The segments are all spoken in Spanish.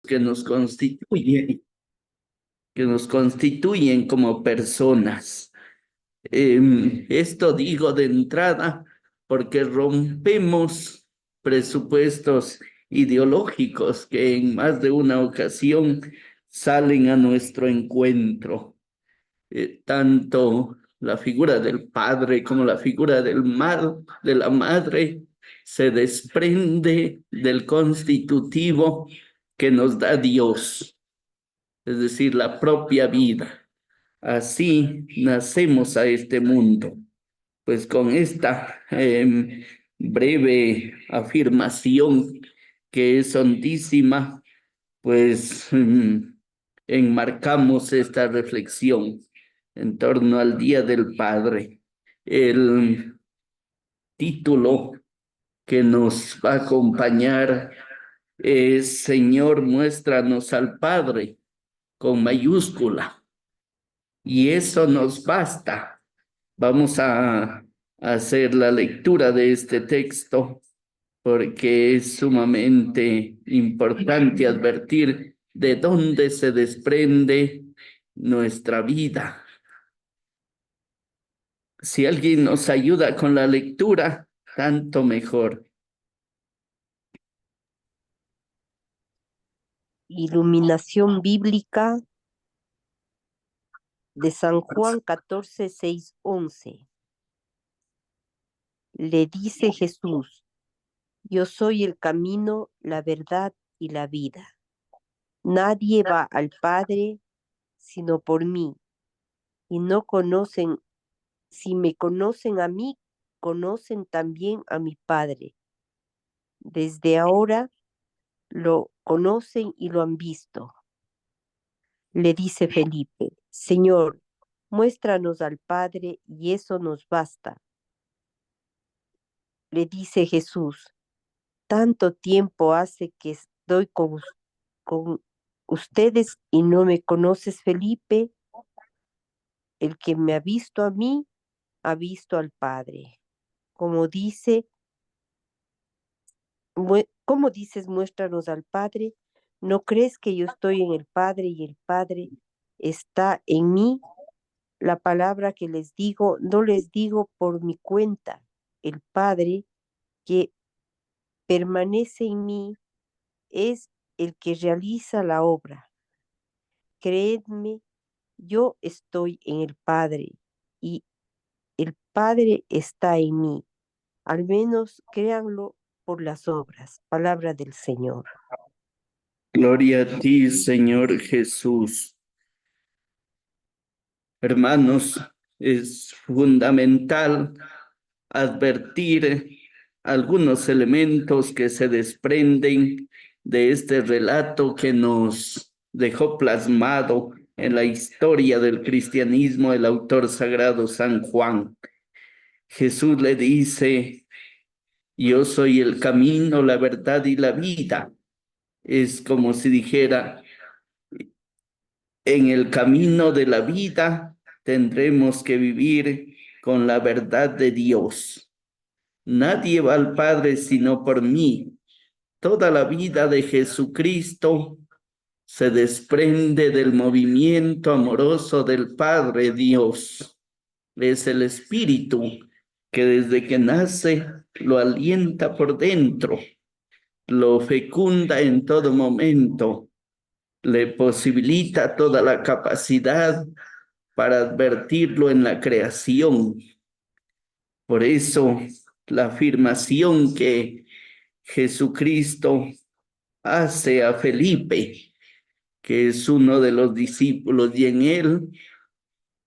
que nos constituyen como personas. Esto digo de entrada porque rompemos presupuestos ideológicos que en más de una ocasión salen a nuestro encuentro. Tanto la figura del padre como la figura de la madre se desprende del constitutivo que nos da Dios, es decir, la propia vida. Así nacemos a este mundo. Pues con esta breve afirmación que es hondísima, pues enmarcamos esta reflexión en torno al Día del Padre. El título que nos va a acompañar es Señor, muéstranos al Padre con mayúscula. Y eso nos basta. Vamos a hacer la lectura de este texto porque es sumamente importante advertir de dónde se desprende nuestra vida. Si alguien nos ayuda con la lectura, tanto mejor. Iluminación bíblica de San Juan 14, 6, 11. Le dice Jesús: yo soy el camino, la verdad y la vida. Nadie va al Padre sino por mí. Y no conocen, si me conocen a mí, conocen también a mi Padre. Desde ahora lo conocen y lo han visto. Le dice Felipe: Señor, muéstranos al Padre y eso nos basta. Le dice Jesús: tanto tiempo hace que estoy con ustedes y no me conoces, Felipe. El que me ha visto a mí, ha visto al Padre. Como dice, ¿cómo dices muéstranos al Padre? ¿No crees que yo estoy en el Padre y el Padre está en mí? La palabra que les digo, no les digo por mi cuenta. El Padre que permanece en mí es el que realiza la obra. Creedme, yo estoy en el Padre y el Padre está en mí. Al menos créanlo por las obras. Palabra del Señor. Gloria a ti, Señor Jesús. Hermanos, es fundamental advertir algunos elementos que se desprenden de este relato que nos dejó plasmado en la historia del cristianismo el autor sagrado San Juan. Jesús le dice: yo soy el camino, la verdad y la vida. Es como si dijera: en el camino de la vida tendremos que vivir con la verdad de Dios. Nadie va al Padre sino por mí. Toda la vida de Jesucristo se desprende del movimiento amoroso del Padre Dios. Es el Espíritu que desde que nace lo alienta por dentro, lo fecunda en todo momento, le posibilita toda la capacidad para advertirlo en la creación. Por eso, la afirmación que Jesucristo hace a Felipe, que es uno de los discípulos, y en él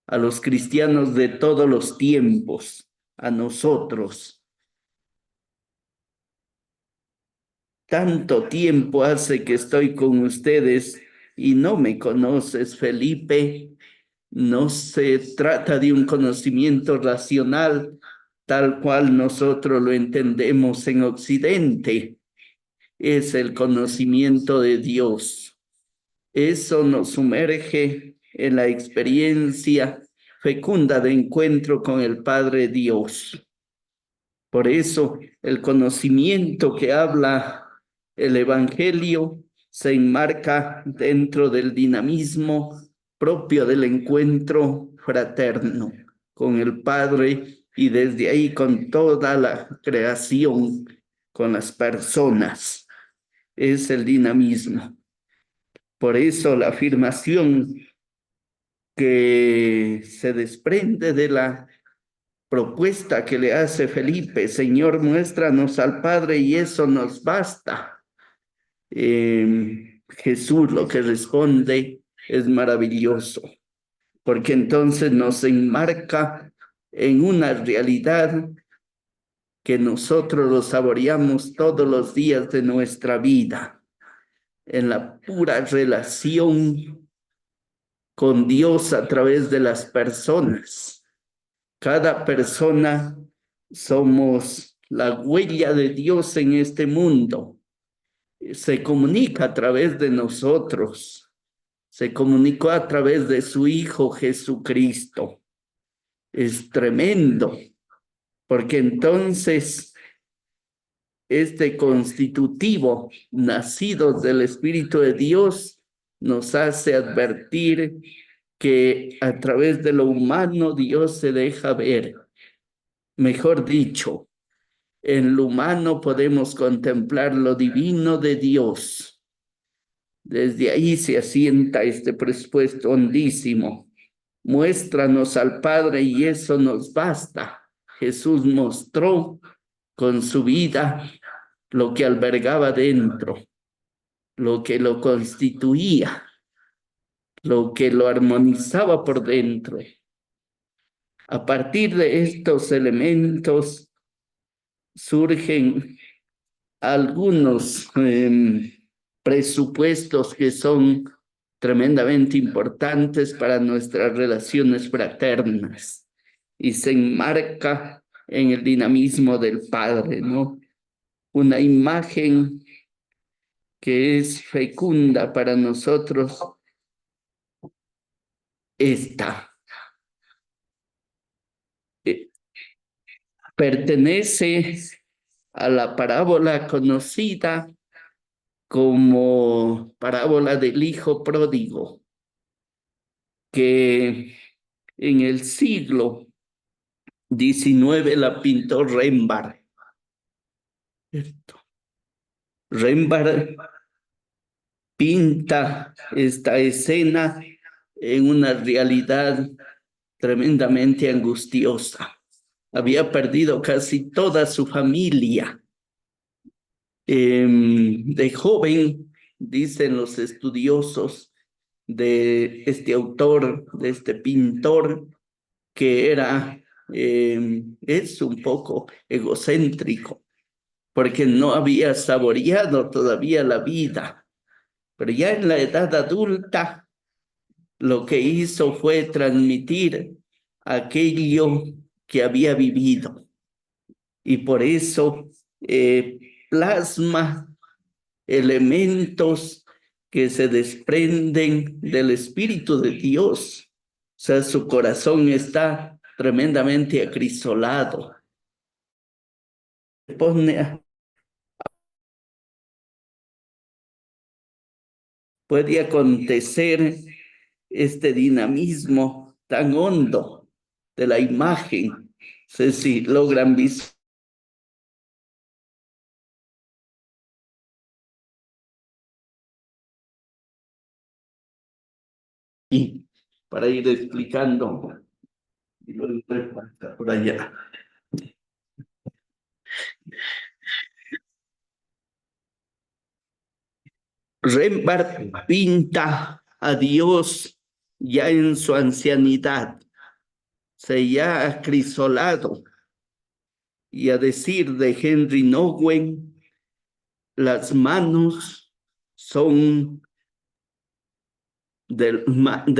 a los cristianos de todos los tiempos, a nosotros. Tanto tiempo hace que estoy con ustedes y no me conoces, Felipe. No se trata de un conocimiento racional tal cual nosotros lo entendemos en Occidente. Es el conocimiento de Dios. Eso nos sumerge en la experiencia fecunda de encuentro con el Padre Dios. Por eso el conocimiento que habla el Evangelio se enmarca dentro del dinamismo propio del encuentro fraterno con el Padre y desde ahí con toda la creación, con las personas. Es el dinamismo. Por eso la afirmación que se desprende de la propuesta que le hace Felipe: Señor, muéstranos al Padre y eso nos basta. Jesús lo que responde es maravilloso, porque entonces nos enmarca en una realidad que nosotros lo saboreamos todos los días de nuestra vida, en la pura relación con Dios a través de las personas. Cada persona somos la huella de Dios en este mundo. Se comunica a través de nosotros. Se comunicó a través de su Hijo Jesucristo. Es tremendo, porque entonces este constitutivo, nacidos del Espíritu de Dios, nos hace advertir que a través de lo humano Dios se deja ver. Mejor dicho, en lo humano podemos contemplar lo divino de Dios. Desde ahí se asienta este presupuesto hondísimo. Muéstranos al Padre y eso nos basta. Jesús mostró con su vida lo que albergaba dentro, lo que lo constituía, lo que lo armonizaba por dentro. A partir de estos elementos surgen algunos presupuestos que son tremendamente importantes para nuestras relaciones fraternas y se enmarca en el dinamismo del Padre, ¿no? Una imagen que es fecunda para nosotros, esta. Pertenece a la parábola conocida como parábola del hijo pródigo, que en el siglo XIX la pintó Rembrandt. Rembrandt pinta esta escena en una realidad tremendamente angustiosa. Había perdido casi toda su familia. De joven, dicen los estudiosos de este autor, de este pintor, que es un poco egocéntrico, porque no había saboreado todavía la vida. Pero ya en la edad adulta, lo que hizo fue transmitir aquello que había vivido. Y por eso plasma elementos que se desprenden del Espíritu de Dios. O sea, su corazón está tremendamente acrisolado. Puede acontecer este dinamismo tan hondo de la imagen. No sé si logran visualizar. Y para ir explicando, y lo por allá. Rembrandt pinta a Dios ya en su ancianidad, se ya acrisolado, y a decir de Henry Nowen, las manos son de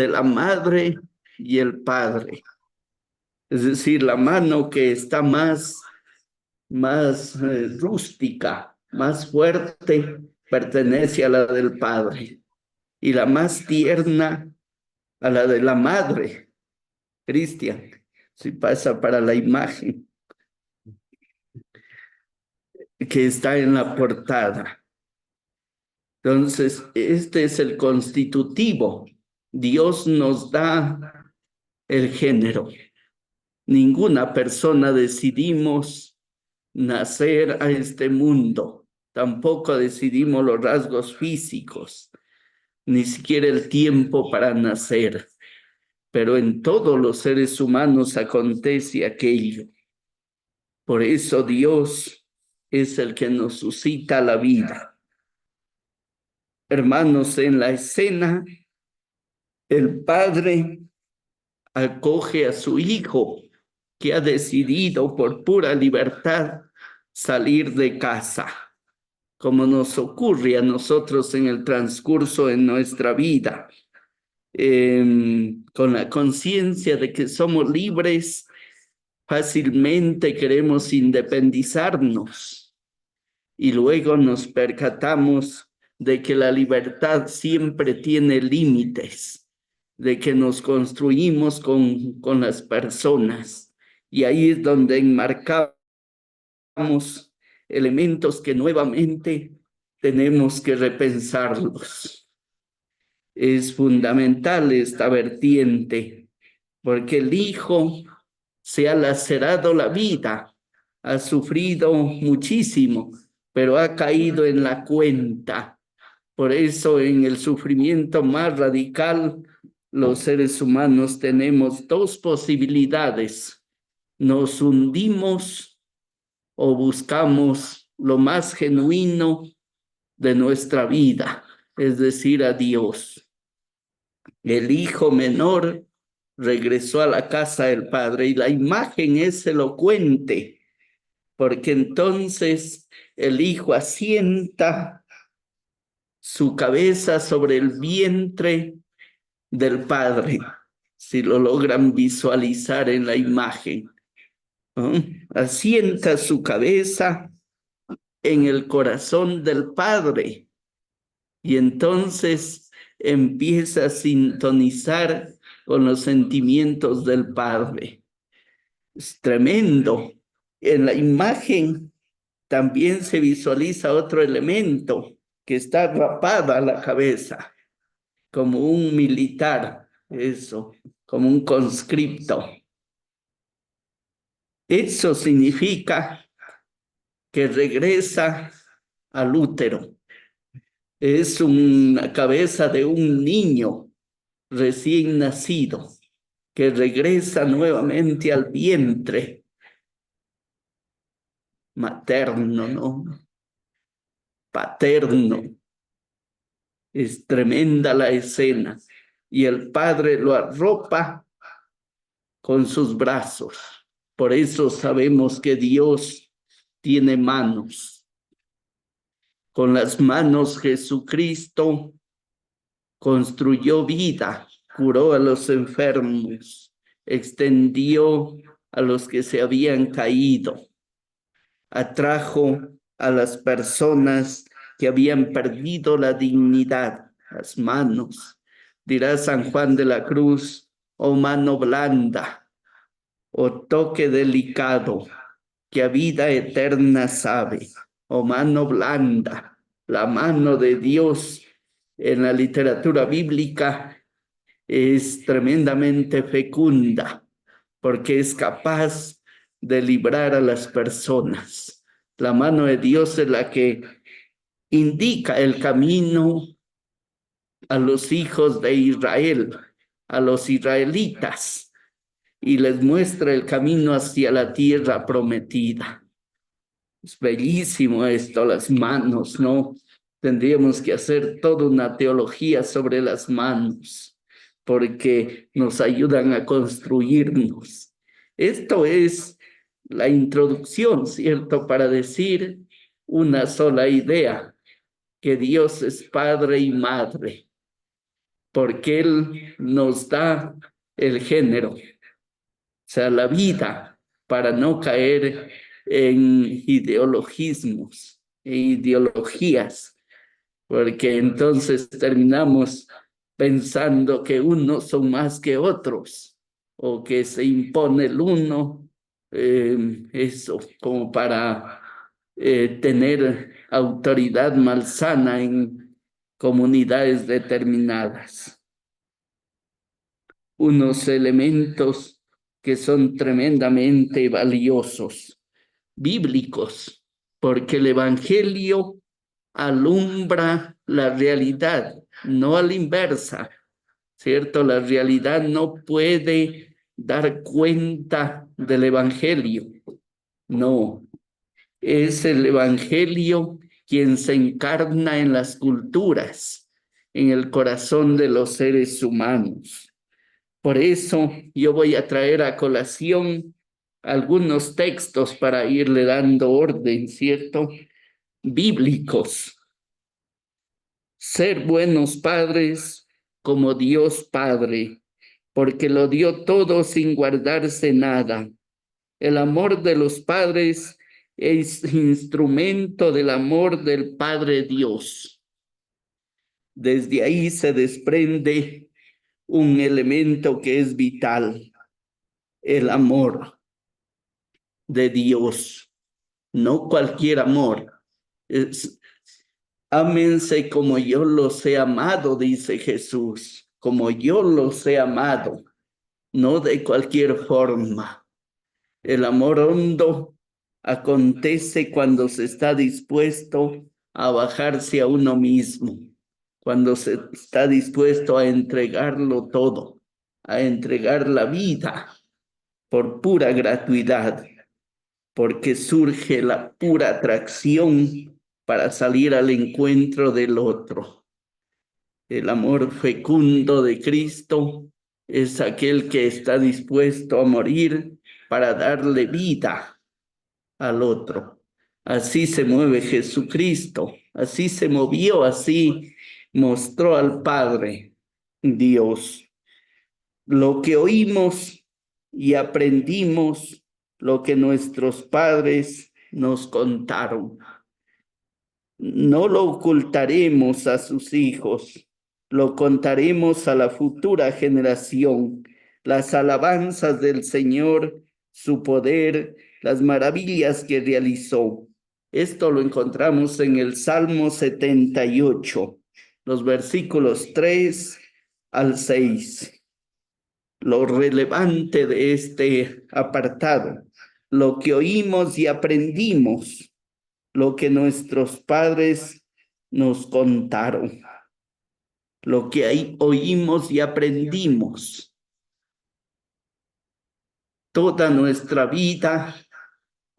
la madre y el padre. Es decir, la mano que está más rústica, más fuerte, pertenece a la del padre, y la más tierna a la de la madre. Cristian, si pasa para la imagen que está en la portada. Entonces, este es el constitutivo. Dios nos da el género. Ninguna persona decidimos nacer a este mundo. Tampoco decidimos los rasgos físicos, ni siquiera el tiempo para nacer. Pero en todos los seres humanos acontece aquello. Por eso Dios es el que nos suscita la vida. Hermanos, en la escena, el Padre acoge a su Hijo, que ha decidido por pura libertad salir de casa, como nos ocurre a nosotros en el transcurso de nuestra vida, con la conciencia de que somos libres. Fácilmente queremos independizarnos y luego nos percatamos de que la libertad siempre tiene límites, de que nos construimos con las personas, y ahí es donde enmarcamos elementos que nuevamente tenemos que repensarlos. Es fundamental esta vertiente, porque el Hijo se ha lacerado la vida, ha sufrido muchísimo, pero ha caído en la cuenta. Por eso en el sufrimiento más radical, los seres humanos tenemos dos posibilidades: nos hundimos o buscamos lo más genuino de nuestra vida, es decir, a Dios. El hijo menor regresó a la casa del padre, y la imagen es elocuente, porque entonces el hijo asienta su cabeza sobre el vientre del padre, si lo logran visualizar en la imagen, ¿no? Asienta su cabeza en el corazón del padre, y entonces empieza a sintonizar con los sentimientos del padre. Es tremendo. En la imagen también se visualiza otro elemento, que está rapada la cabeza, como un militar, eso, como un conscripto. Eso significa que regresa al útero. Es una cabeza de un niño recién nacido que regresa nuevamente al vientre materno, ¿no? Paterno. Es tremenda la escena. Y el padre lo arropa con sus brazos. Por eso sabemos que Dios tiene manos. Con las manos Jesucristo construyó vida, curó a los enfermos, extendió a los que se habían caído, atrajo a las personas que habían perdido la dignidad, las manos. Dirá San Juan de la Cruz: oh mano blanda, oh toque delicado, que a vida eterna sabe. Oh mano blanda, la mano de Dios en la literatura bíblica es tremendamente fecunda, porque es capaz de librar a las personas. La mano de Dios es la que indica el camino a los hijos de Israel, a los israelitas, y les muestra el camino hacia la tierra prometida. Es bellísimo esto, las manos, ¿no? Tendríamos que hacer toda una teología sobre las manos, porque nos ayudan a construirnos. Esto es la introducción, ¿cierto? Para decir una sola idea: que Dios es Padre y Madre, porque Él nos da el género, o sea, la vida, para no caer en ideologismos e ideologías, porque entonces terminamos pensando que unos son más que otros, o que se impone el uno, eso, como para tener autoridad malsana comunidades determinadas. Unos elementos que son tremendamente valiosos, bíblicos, porque el Evangelio alumbra la realidad, no a la inversa, ¿cierto? La realidad no puede dar cuenta del Evangelio, no. Es el Evangelio quien se encarna en las culturas, en el corazón de los seres humanos. Por eso yo voy a traer a colación algunos textos para irle dando orden, ¿cierto? Bíblicos. Ser buenos padres como Dios Padre, porque lo dio todo sin guardarse nada. El amor de los padres es instrumento del amor del Padre Dios. Desde ahí se desprende un elemento que es vital, el amor de Dios, no cualquier amor. Ámense como yo los he amado, dice Jesús, como yo los he amado, no de cualquier forma. El amor hondo acontece cuando se está dispuesto a bajarse a uno mismo, cuando se está dispuesto a entregarlo todo, a entregar la vida por pura gratuidad, porque surge la pura atracción para salir al encuentro del otro. El amor fecundo de Cristo es aquel que está dispuesto a morir para darle vida al otro. Así se mueve Jesucristo, así se movió, así mostró al Padre Dios. Lo que oímos y aprendimos, lo que nuestros padres nos contaron. No lo ocultaremos a sus hijos, lo contaremos a la futura generación, las alabanzas del Señor, su poder, las maravillas que realizó. Esto lo encontramos en el Salmo 78, los versículos 3 al 6. Lo relevante de este apartado, lo que oímos y aprendimos, lo que nuestros padres nos contaron, lo que ahí oímos y aprendimos. Toda nuestra vida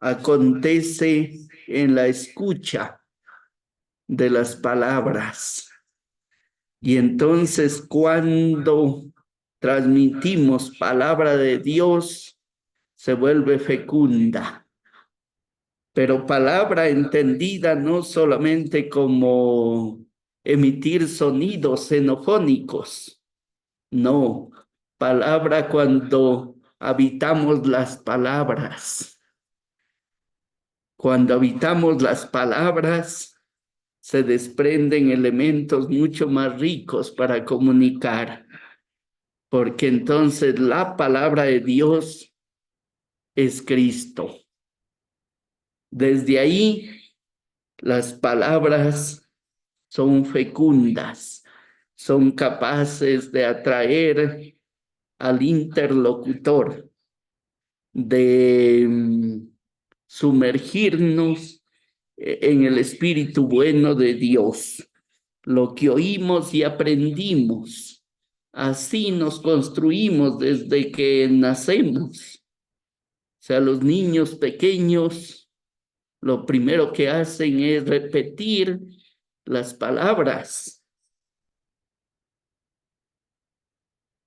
acontece en la escucha de las palabras. Y entonces cuando transmitimos palabra de Dios, se vuelve fecunda. Pero palabra entendida no solamente como emitir sonidos xenofónicos, no, palabra cuando habitamos las palabras. Cuando habitamos las palabras, se desprenden elementos mucho más ricos para comunicar, porque entonces la palabra de Dios es Cristo. Desde ahí, las palabras son fecundas, son capaces de atraer al interlocutor, de sumergirnos en el espíritu bueno de Dios. Lo que oímos y aprendimos, así nos construimos desde que nacemos. O sea, los niños pequeños, lo primero que hacen es repetir las palabras.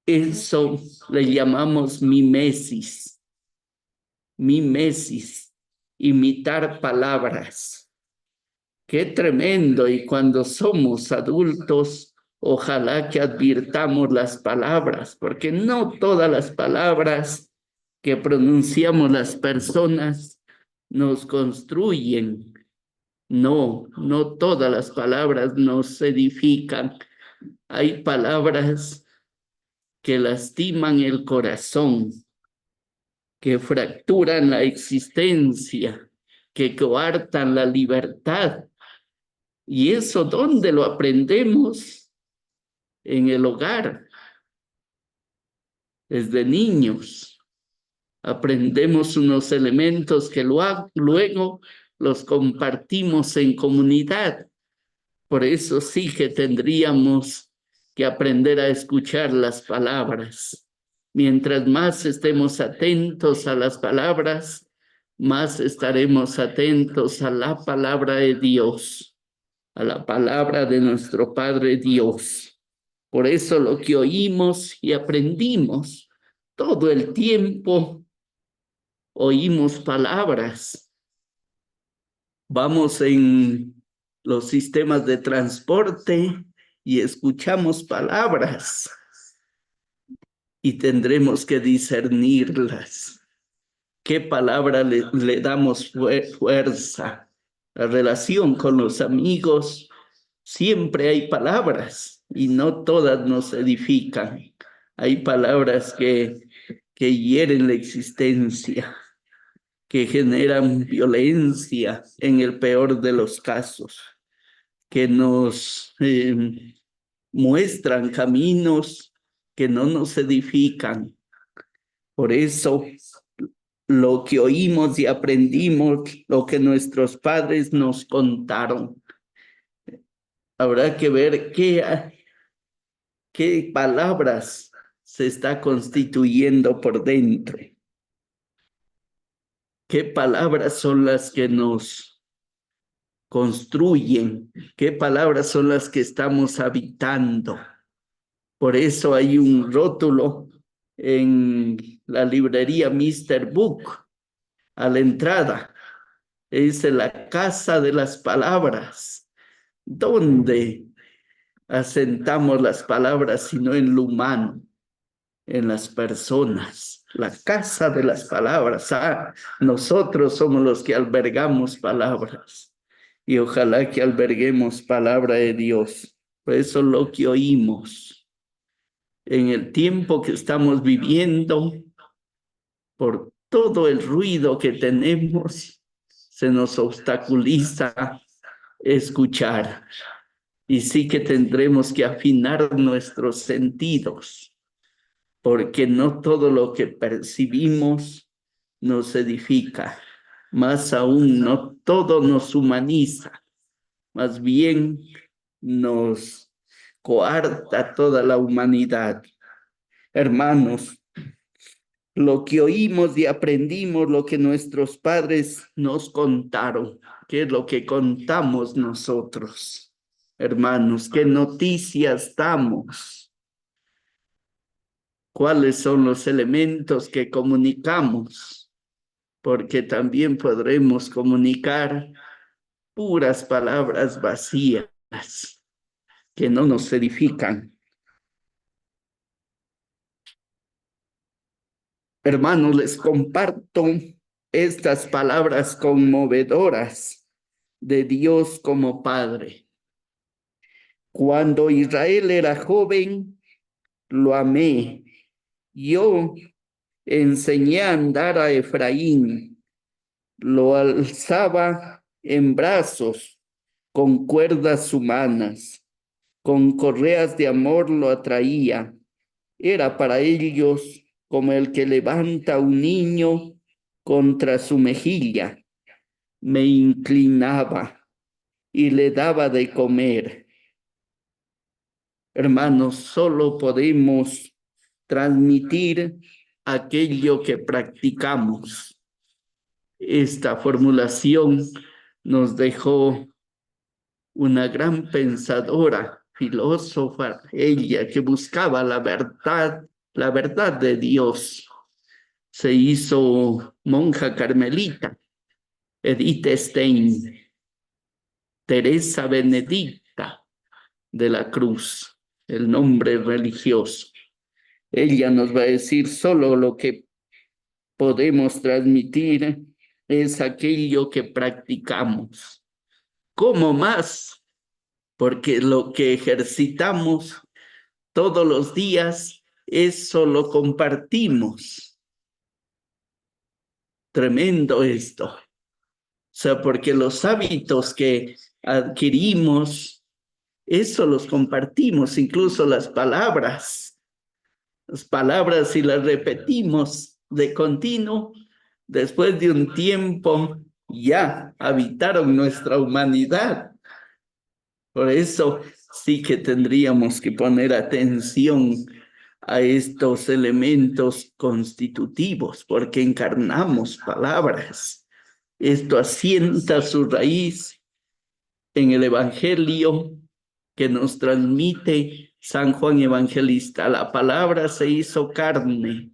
Eso le llamamos mimesis. Mimesis, imitar palabras. Qué tremendo. Y cuando somos adultos, ojalá que advirtamos las palabras, porque no todas las palabras que pronunciamos las personas nos construyen. No, no todas las palabras nos edifican. Hay palabras que lastiman el corazón, que fracturan la existencia, que coartan la libertad. ¿Y eso dónde lo aprendemos? En el hogar, desde niños. Aprendemos unos elementos que luego los compartimos en comunidad. Por eso sí que tendríamos que aprender a escuchar las palabras. Mientras más estemos atentos a las palabras, más estaremos atentos a la palabra de Dios, a la palabra de nuestro Padre Dios. Por eso lo que oímos y aprendimos todo el tiempo, oímos palabras. Vamos en los sistemas de transporte y escuchamos palabras y tendremos que discernirlas. ¿Qué palabra le damos fuerza? La relación con los amigos, siempre hay palabras y no todas nos edifican. Hay palabras que hieren la existencia, que generan violencia en el peor de los casos, que nos muestran caminos que no nos edifican. Por eso, lo que oímos y aprendimos, lo que nuestros padres nos contaron, habrá que ver qué palabras se está constituyendo por dentro. ¿Qué palabras son las que nos construyen? ¿Qué palabras son las que estamos habitando? Por eso hay un rótulo en la librería Mr. Book a la entrada. Dice la casa de las palabras. ¿Dónde asentamos las palabras sino en lo humano, en las personas? La casa de las palabras. Nosotros somos los que albergamos palabras. Y ojalá que alberguemos palabra de Dios. Por eso lo que oímos en el tiempo que estamos viviendo, por todo el ruido que tenemos, se nos obstaculiza escuchar. Y sí que tendremos que afinar nuestros sentidos, porque no todo lo que percibimos nos edifica. Más aún, no todo nos humaniza. Más bien nos coarta toda la humanidad. Hermanos, lo que oímos y aprendimos, lo que nuestros padres nos contaron, ¿qué es lo que contamos nosotros? Hermanos, ¿qué noticias damos? ¿Cuáles son los elementos que comunicamos? Porque también podremos comunicar puras palabras vacías que no nos edifican. Hermanos, les comparto estas palabras conmovedoras de Dios como Padre. Cuando Israel era joven, lo amé. Yo enseñé a andar a Efraín, lo alzaba en brazos con cuerdas humanas, con correas de amor lo atraía. Era para ellos como el que levanta un niño contra su mejilla. Me inclinaba y le daba de comer. Hermanos, solo podemos transmitir aquello que practicamos. Esta formulación nos dejó una gran pensadora, filósofa, ella que buscaba la verdad de Dios. Se hizo monja carmelita, Edith Stein, Teresa Benedicta de la Cruz, el nombre religioso. Ella nos va a decir solo lo que podemos transmitir es aquello que practicamos. ¿Cómo más? Porque lo que ejercitamos todos los días, eso lo compartimos. Tremendo esto. O sea, porque los hábitos que adquirimos, eso los compartimos, incluso las palabras y las repetimos de continuo, después de un tiempo ya habitaron nuestra humanidad. Por eso sí que tendríamos que poner atención a estos elementos constitutivos, porque encarnamos palabras. Esto asienta su raíz en el Evangelio que nos transmite San Juan Evangelista. La palabra se hizo carne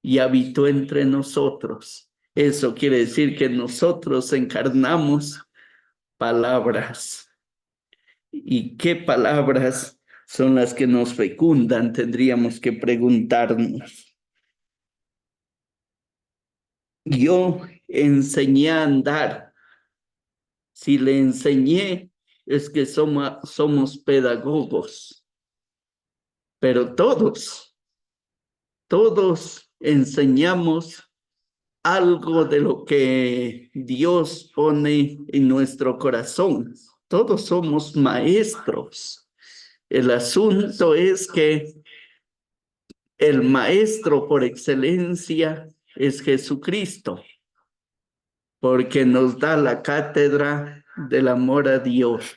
y habitó entre nosotros. Eso quiere decir que nosotros encarnamos palabras. ¿Y qué palabras son las que nos fecundan? Tendríamos que preguntarnos. Yo enseñé a andar. Si le enseñé, es que somos pedagogos. Pero todos enseñamos algo de lo que Dios pone en nuestro corazón. Todos somos maestros. El asunto es que el maestro por excelencia es Jesucristo, porque nos da la cátedra del amor a Dios.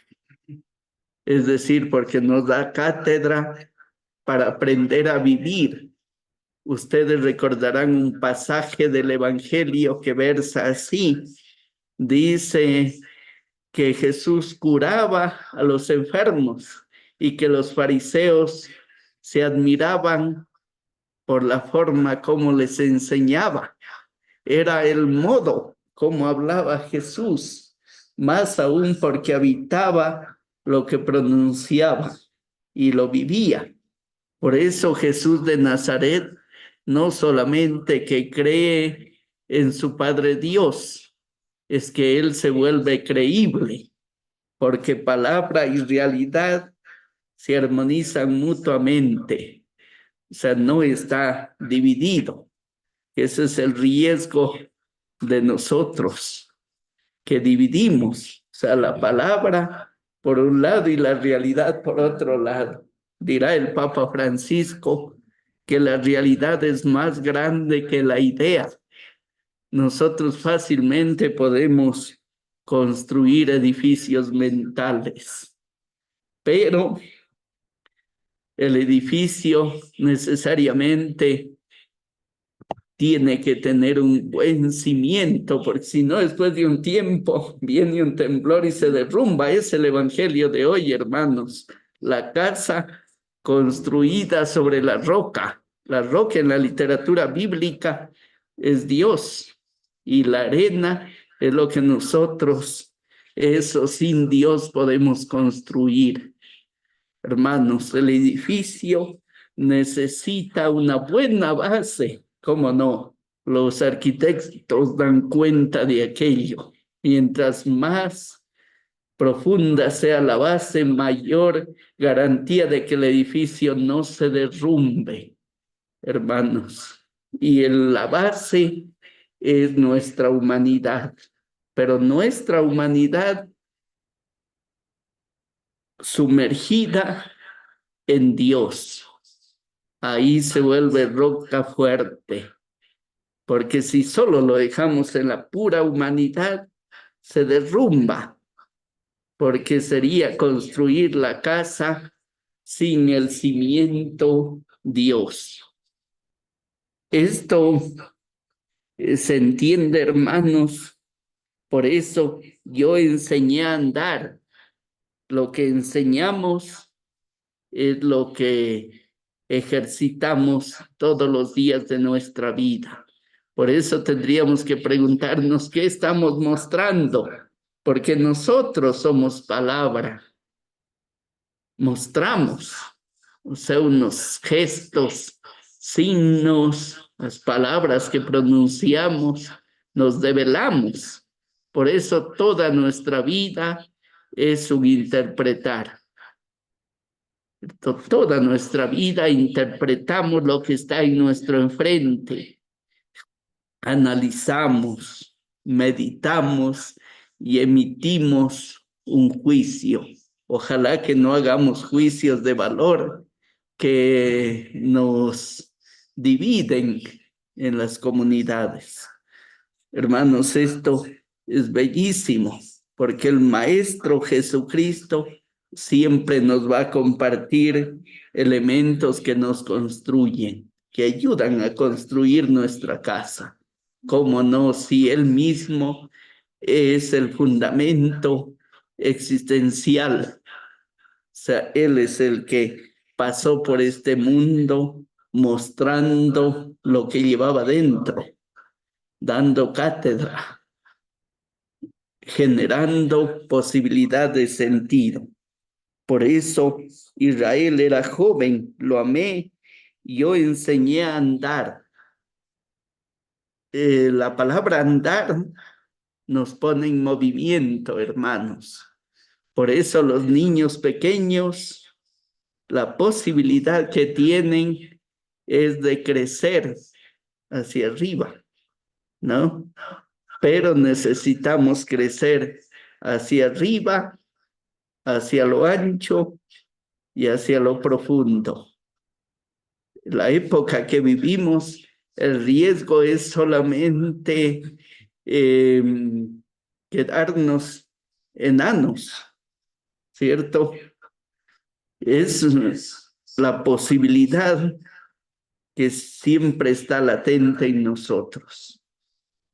Es decir, porque nos da cátedra para aprender a vivir. Ustedes recordarán un pasaje del Evangelio que versa así. Dice que Jesús curaba a los enfermos y que los fariseos se admiraban por la forma como les enseñaba. Era el modo como hablaba Jesús, más aún porque habitaba lo que pronunciaba y lo vivía. Por eso Jesús de Nazaret no solamente que cree en su Padre Dios, es que Él se vuelve creíble, porque palabra y realidad se armonizan mutuamente. O sea, no está dividido. Ese es el riesgo de nosotros, que dividimos. O sea, la palabra por un lado y la realidad por otro lado. Dirá el Papa Francisco que la realidad es más grande que la idea. Nosotros fácilmente podemos construir edificios mentales, pero el edificio necesariamente tiene que tener un buen cimiento, porque si no, después de un tiempo viene un temblor y se derrumba. Es el evangelio de hoy, hermanos. La casa construida sobre la roca. La roca en la literatura bíblica es Dios y la arena es lo que nosotros, eso sin Dios, podemos construir. Hermanos, el edificio necesita una buena base. ¿Cómo no? Los arquitectos dan cuenta de aquello. Mientras más profunda sea la base, mayor garantía de que el edificio no se derrumbe, hermanos. Y en la base es nuestra humanidad, pero nuestra humanidad sumergida en Dios. Ahí se vuelve roca fuerte, porque si solo lo dejamos en la pura humanidad, se derrumba, porque sería construir la casa sin el cimiento Dios. Esto se entiende, hermanos. Por eso yo enseñé a andar. Lo que enseñamos es lo que ejercitamos todos los días de nuestra vida. Por eso tendríamos que preguntarnos qué estamos mostrando, porque nosotros somos palabra. Mostramos, o sea, unos gestos, signos, las palabras que pronunciamos, nos develamos. Por eso toda nuestra vida es un interpretar. Toda nuestra vida interpretamos lo que está en nuestro enfrente. Analizamos, meditamos y emitimos un juicio. Ojalá que no hagamos juicios de valor que nos dividen en las comunidades. Hermanos, esto es bellísimo, porque el Maestro Jesucristo siempre nos va a compartir elementos que nos construyen, que ayudan a construir nuestra casa. ¿Cómo no? Si Él mismo es el fundamento existencial. O sea, Él es el que pasó por este mundo mostrando lo que llevaba dentro, dando cátedra, generando posibilidad de sentido. Por eso Israel era joven, lo amé, yo enseñé a andar. La palabra andar nos pone en movimiento, hermanos. Por eso los niños pequeños, la posibilidad que tienen es de crecer hacia arriba, ¿no? Pero necesitamos crecer hacia arriba, hacia lo ancho y hacia lo profundo. La época que vivimos, el riesgo es solamente quedarnos enanos, ¿cierto? Es la posibilidad que siempre está latente en nosotros.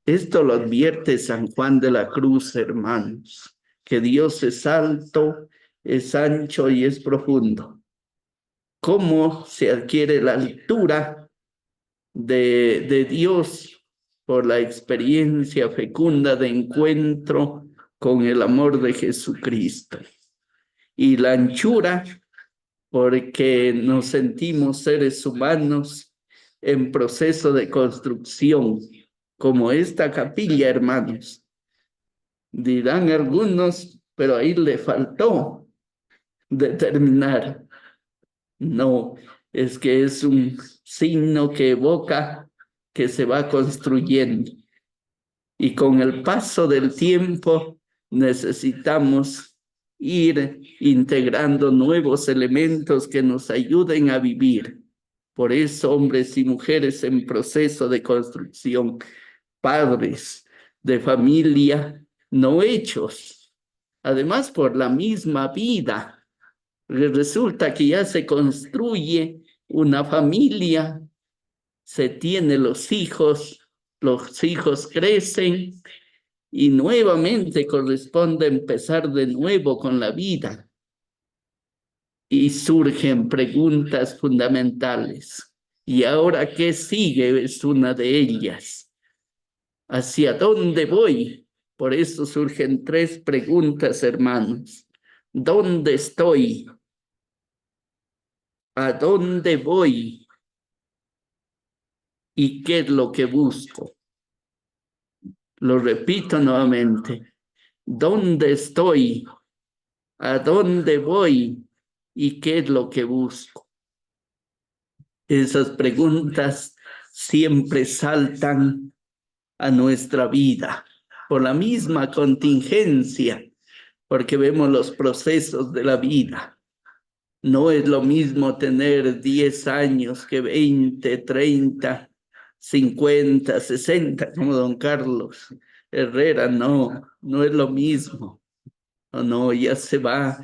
Esto lo advierte San Juan de la Cruz, hermanos, que Dios es alto, es ancho y es profundo. ¿Cómo se adquiere la altura de Dios? Por la experiencia fecunda de encuentro con el amor de Jesucristo. Y la anchura, porque nos sentimos seres humanos en proceso de construcción, como esta capilla, hermanos. Dirán algunos, pero ahí le faltó determinar. No, es que es un signo que evoca que se va construyendo. Y con el paso del tiempo necesitamos ir integrando nuevos elementos que nos ayuden a vivir. Por eso, hombres y mujeres en proceso de construcción, padres de familia no hechos, además por la misma vida. Resulta que ya se construye una familia, se tiene los hijos crecen y nuevamente corresponde empezar de nuevo con la vida. Y surgen preguntas fundamentales. ¿Y ahora qué sigue? Es una de ellas. ¿Hacia dónde voy? Por eso surgen tres preguntas, hermanos. ¿Dónde estoy? ¿A dónde voy? ¿Y qué es lo que busco? Lo repito nuevamente. ¿Dónde estoy? ¿A dónde voy? ¿Y qué es lo que busco? Esas preguntas siempre saltan a nuestra vida por la misma contingencia, porque vemos los procesos de la vida. No es lo mismo tener 10 años que 20, 30, 50, 60, como don Carlos Herrera. No, no es lo mismo. No, ya se va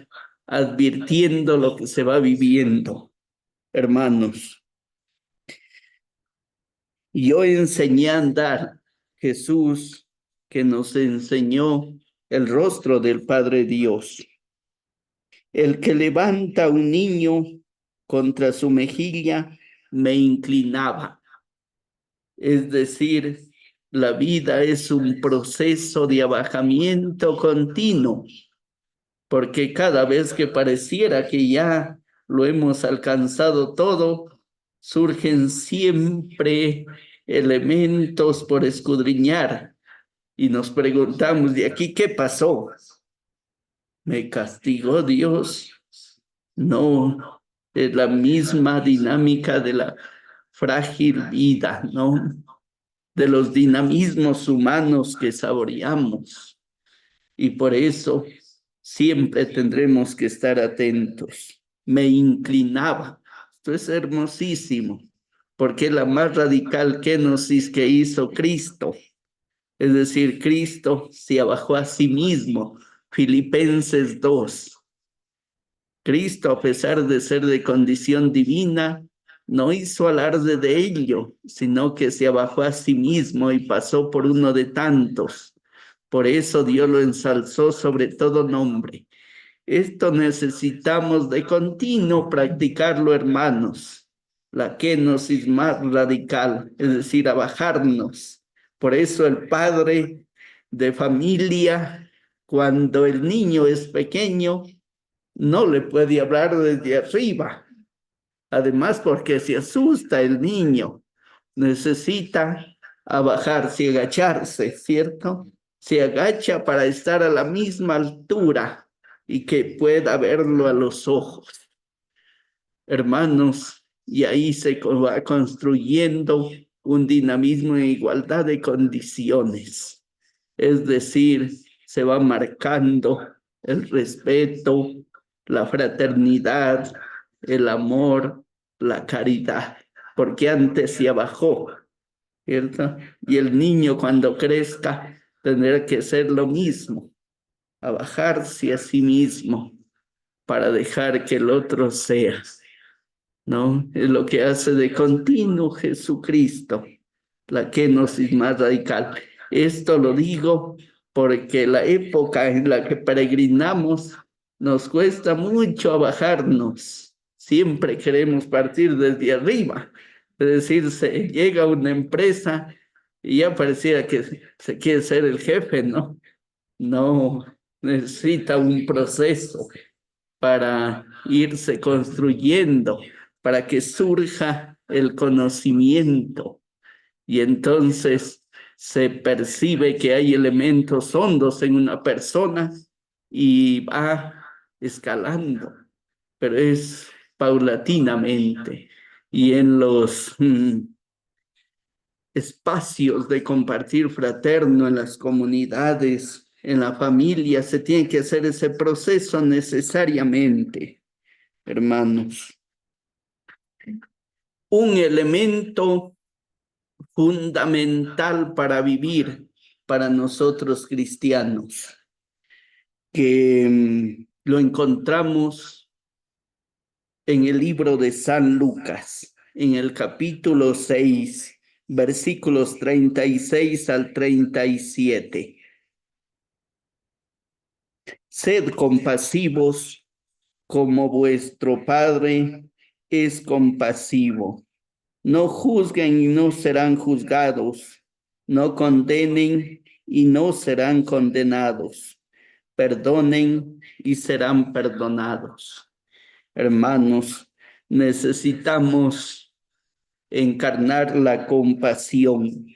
advirtiendo lo que se va viviendo, hermanos. Yo enseñé a andar, Jesús, que nos enseñó el rostro del Padre Dios. El que levanta a un niño contra su mejilla, me inclinaba. Es decir, la vida es un proceso de abajamiento continuo, porque cada vez que pareciera que ya lo hemos alcanzado todo, surgen siempre elementos por escudriñar y nos preguntamos, ¿de aquí qué pasó? ¿Me castigó Dios? No, es la misma dinámica de la frágil vida, ¿no? De los dinamismos humanos que saboreamos. Y por eso Siempre tendremos que estar atentos. Me inclinaba. Esto es hermosísimo, porque es la más radical kenosis que hizo Cristo. Es decir, Cristo se abajó a sí mismo. Filipenses 2. Cristo, a pesar de ser de condición divina, no hizo alarde de ello, sino que se abajó a sí mismo y pasó por uno de tantos. Por eso Dios lo ensalzó sobre todo nombre. Esto necesitamos de continuo practicarlo, hermanos. La kenosis más radical, es decir, abajarnos. Por eso el padre de familia, cuando el niño es pequeño, no le puede hablar desde arriba. Además, porque se asusta el niño. Necesita abajarse, agacharse, ¿cierto? Se agacha para estar a la misma altura y que pueda verlo a los ojos. Hermanos, y ahí se va construyendo un dinamismo en igualdad de condiciones. Es decir, se va marcando el respeto, la fraternidad, el amor, la caridad, porque antes se abajó, ¿cierto? Y el niño cuando crezca tendrá que ser lo mismo, abajarse a sí mismo para dejar que el otro sea, ¿no? Es lo que hace de continuo Jesucristo, la kenosis más radical. Esto lo digo porque la época en la que peregrinamos nos cuesta mucho bajarnos. Siempre queremos partir desde arriba. Es decir, se llega a una empresa y ya pareciera que se quiere ser el jefe, ¿no? No, necesita un proceso para irse construyendo, para que surja el conocimiento. Y entonces se percibe que hay elementos hondos en una persona y va escalando, pero es paulatinamente. Y en los espacios de compartir fraterno, en las comunidades, en la familia, se tiene que hacer ese proceso necesariamente, hermanos. Un elemento fundamental para vivir para nosotros cristianos, que lo encontramos en el libro de San Lucas, en el capítulo 6, versículos 36 al 37. Sed compasivos como vuestro Padre es compasivo. No juzguen y no serán juzgados. No condenen y no serán condenados. Perdonen y serán perdonados. Hermanos, necesitamos encarnar la compasión.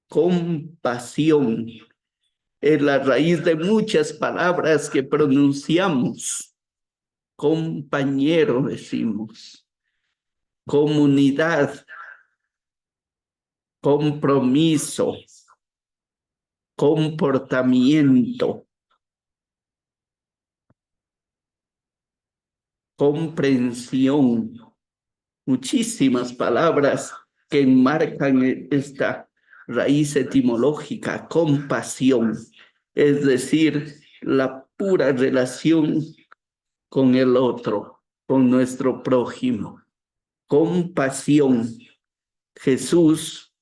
Compasión es la raíz de muchas palabras que pronunciamos. Compañero, decimos. Comunidad, compromiso, comportamiento, comprensión, muchísimas palabras que enmarcan esta raíz etimológica, compasión, es decir, la pura relación con el otro, con nuestro prójimo. Compasión. Jesús,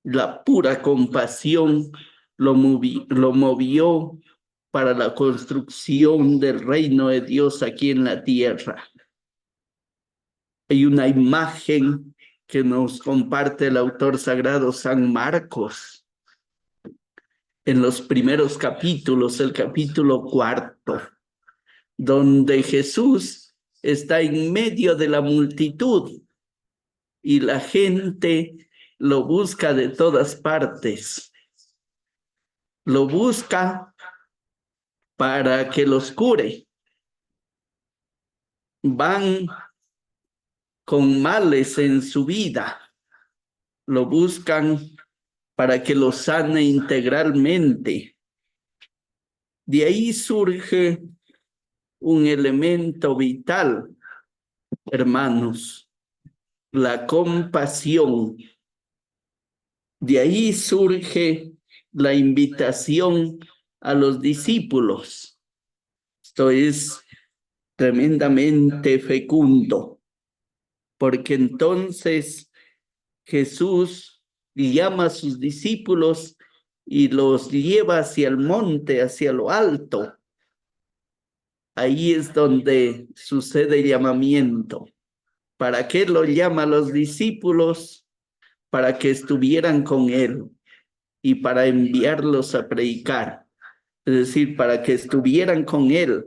la pura compasión, lo movió para la construcción del reino de Dios aquí en la tierra. Hay una imagen que nos comparte el autor sagrado San Marcos en los primeros capítulos, el capítulo 4, donde Jesús está en medio de la multitud y la gente lo busca de todas partes. Lo busca para que los cure. Van con males en su vida. Lo buscan para que los sane integralmente. De ahí surge un elemento vital, hermanos, la compasión. De ahí surge la invitación a los discípulos. Esto es tremendamente fecundo, porque entonces Jesús llama a sus discípulos y los lleva hacia el monte, hacia lo alto. Ahí es donde sucede el llamamiento. ¿Para qué lo llama a los discípulos? Para que estuvieran con él y para enviarlos a predicar. Es decir, para que estuvieran con él,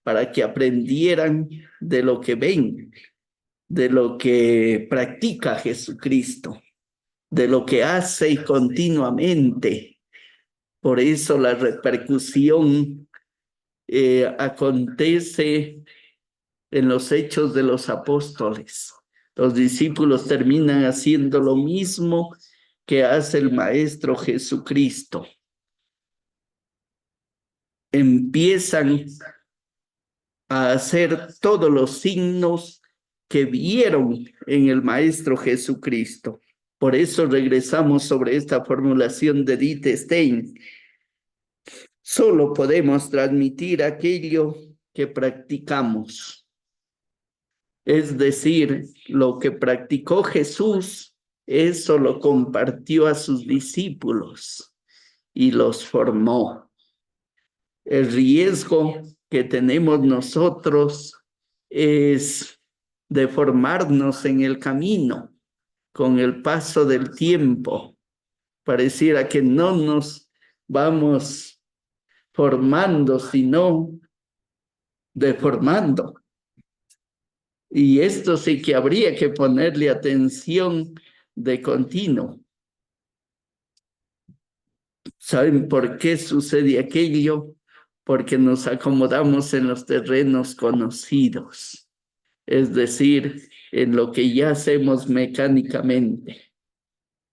para que aprendieran de lo que ven, de lo que practica Jesucristo, de lo que hace continuamente. Por eso la repercusión acontece en los hechos de los apóstoles. Los discípulos terminan haciendo lo mismo que hace el Maestro Jesucristo. Empiezan a hacer todos los signos que vieron en el Maestro Jesucristo. Por eso regresamos sobre esta formulación de Edith Stein. Solo podemos transmitir aquello que practicamos. Es decir, lo que practicó Jesús, eso lo compartió a sus discípulos y los formó. El riesgo que tenemos nosotros es de formarnos en el camino con el paso del tiempo. Pareciera que no nos vamos formando, sino deformando. Y esto sí que habría que ponerle atención de continuo. ¿Saben por qué sucede aquello? Porque nos acomodamos en los terrenos conocidos, es decir, en lo que ya hacemos mecánicamente.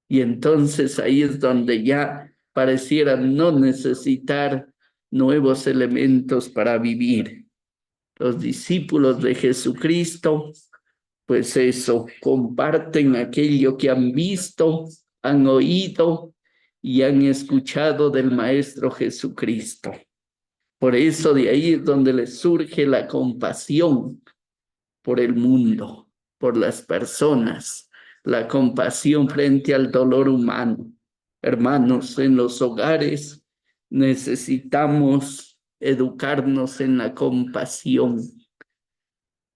Y entonces ahí es donde ya pareciera no necesitar nuevos elementos para vivir. Los discípulos de Jesucristo, pues eso, comparten aquello que han visto, han oído y han escuchado del Maestro Jesucristo. Por eso de ahí es donde les surge la compasión por el mundo, por las personas, la compasión frente al dolor humano. Hermanos, en los hogares necesitamos educarnos en la compasión,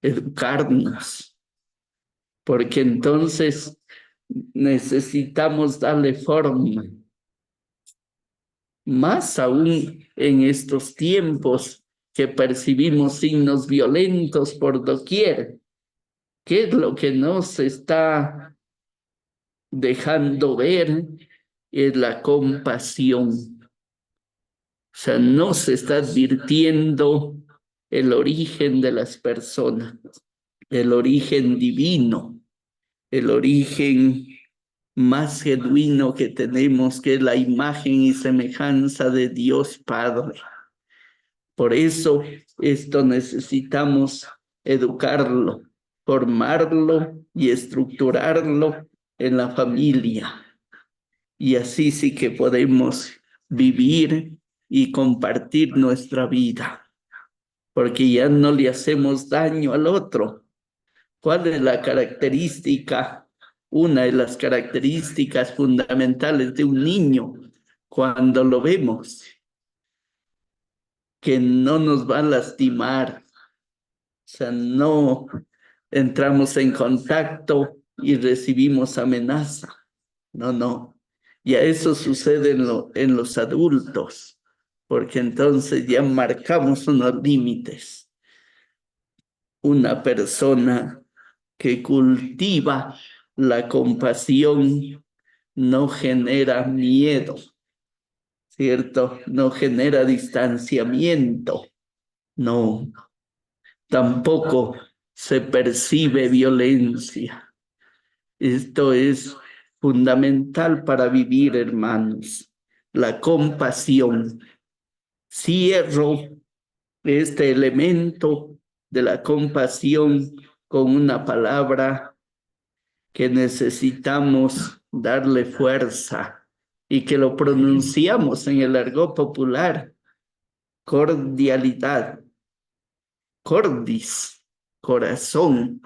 educarnos, porque entonces necesitamos darle forma. Más aún en estos tiempos que percibimos signos violentos por doquier. ¿Qué es lo que nos está dejando ver? Es la compasión. O sea, no se está advirtiendo el origen de las personas, el origen divino, el origen más genuino que tenemos, que es la imagen y semejanza de Dios Padre. Por eso esto necesitamos educarlo, formarlo y estructurarlo en la familia. Y así sí que podemos vivir y compartir nuestra vida, porque ya no le hacemos daño al otro. ¿Cuál es la característica? Una de las características fundamentales de un niño cuando lo vemos, que no nos va a lastimar. O sea, no entramos en contacto y recibimos amenaza. No, no. Ya eso sucede en los adultos, porque entonces ya marcamos unos límites. Una persona que cultiva la compasión no genera miedo, ¿cierto? No genera distanciamiento, no. Tampoco se percibe violencia. Esto es fundamental para vivir, hermanos. La compasión. Cierro este elemento de la compasión con una palabra que necesitamos darle fuerza y que lo pronunciamos en el argot popular: cordialidad, cordis, corazón.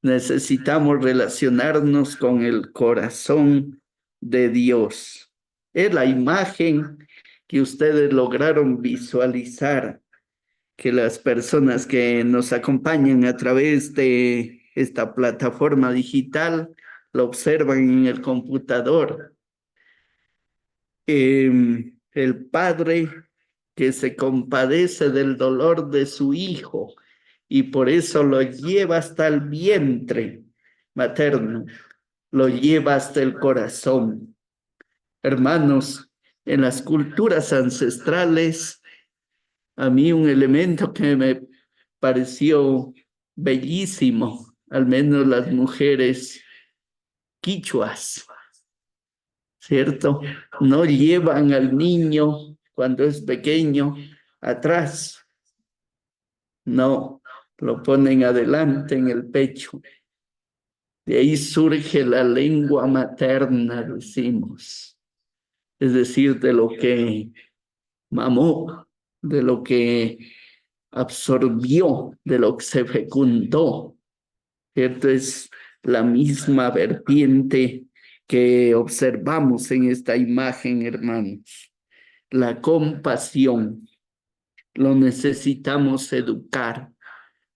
Necesitamos relacionarnos con el corazón de Dios. Es la imagen que ustedes lograron visualizar, que las personas que nos acompañan a través de esta plataforma digital lo observan en el computador. El padre que se compadece del dolor de su hijo y por eso lo lleva hasta el vientre materno, lo lleva hasta el corazón. Hermanos, en las culturas ancestrales, a mí un elemento que me pareció bellísimo, al menos las mujeres quichuas, ¿cierto? No llevan al niño cuando es pequeño atrás, no, lo ponen adelante en el pecho. De ahí surge la lengua materna, decimos, es decir, de lo que mamó, de lo que absorbió, de lo que se fecundó, ¿cierto? Es la misma vertiente que observamos en esta imagen, hermanos. La compasión, lo necesitamos educar,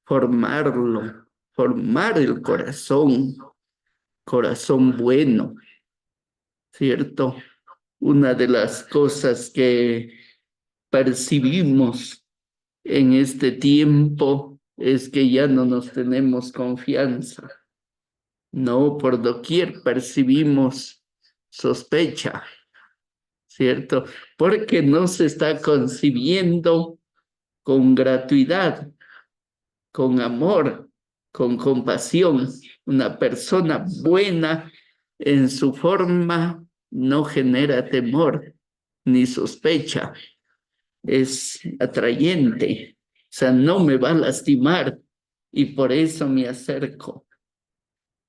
formarlo, formar el corazón, corazón bueno, ¿cierto? Una de las cosas que percibimos en este tiempo es que ya no nos tenemos confianza. No, por doquier percibimos sospecha, ¿cierto? Porque no se está concibiendo con gratuidad, con amor, con compasión. Una persona buena en su forma no genera temor ni sospecha. Es atrayente, o sea, no me va a lastimar y por eso me acerco.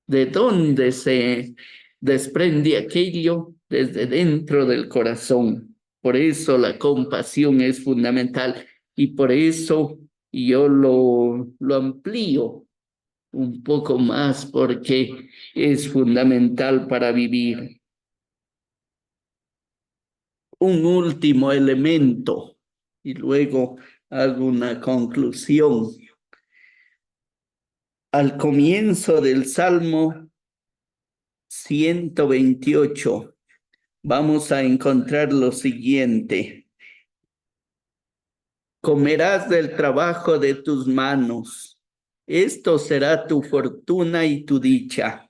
¿De dónde se desprende aquello? Desde dentro del corazón. Por eso la compasión es fundamental y por eso yo lo amplío un poco más porque es fundamental para vivir. Un último elemento y luego hago una conclusión. Al comienzo del Salmo 128 vamos a encontrar lo siguiente: comerás del trabajo de tus manos, esto será tu fortuna y tu dicha.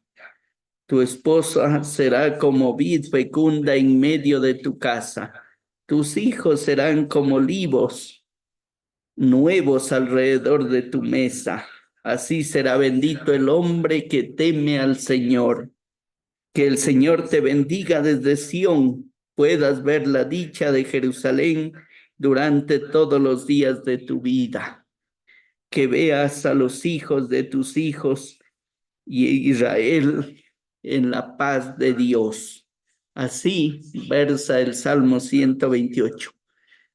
Tu esposa será como vid fecunda en medio de tu casa. Tus hijos serán como olivos nuevos alrededor de tu mesa. Así será bendito el hombre que teme al Señor. Que el Señor te bendiga desde Sión, puedas ver la dicha de Jerusalén durante todos los días de tu vida. Que veas a los hijos de tus hijos y Israel en la paz de Dios. Así versa el Salmo 128.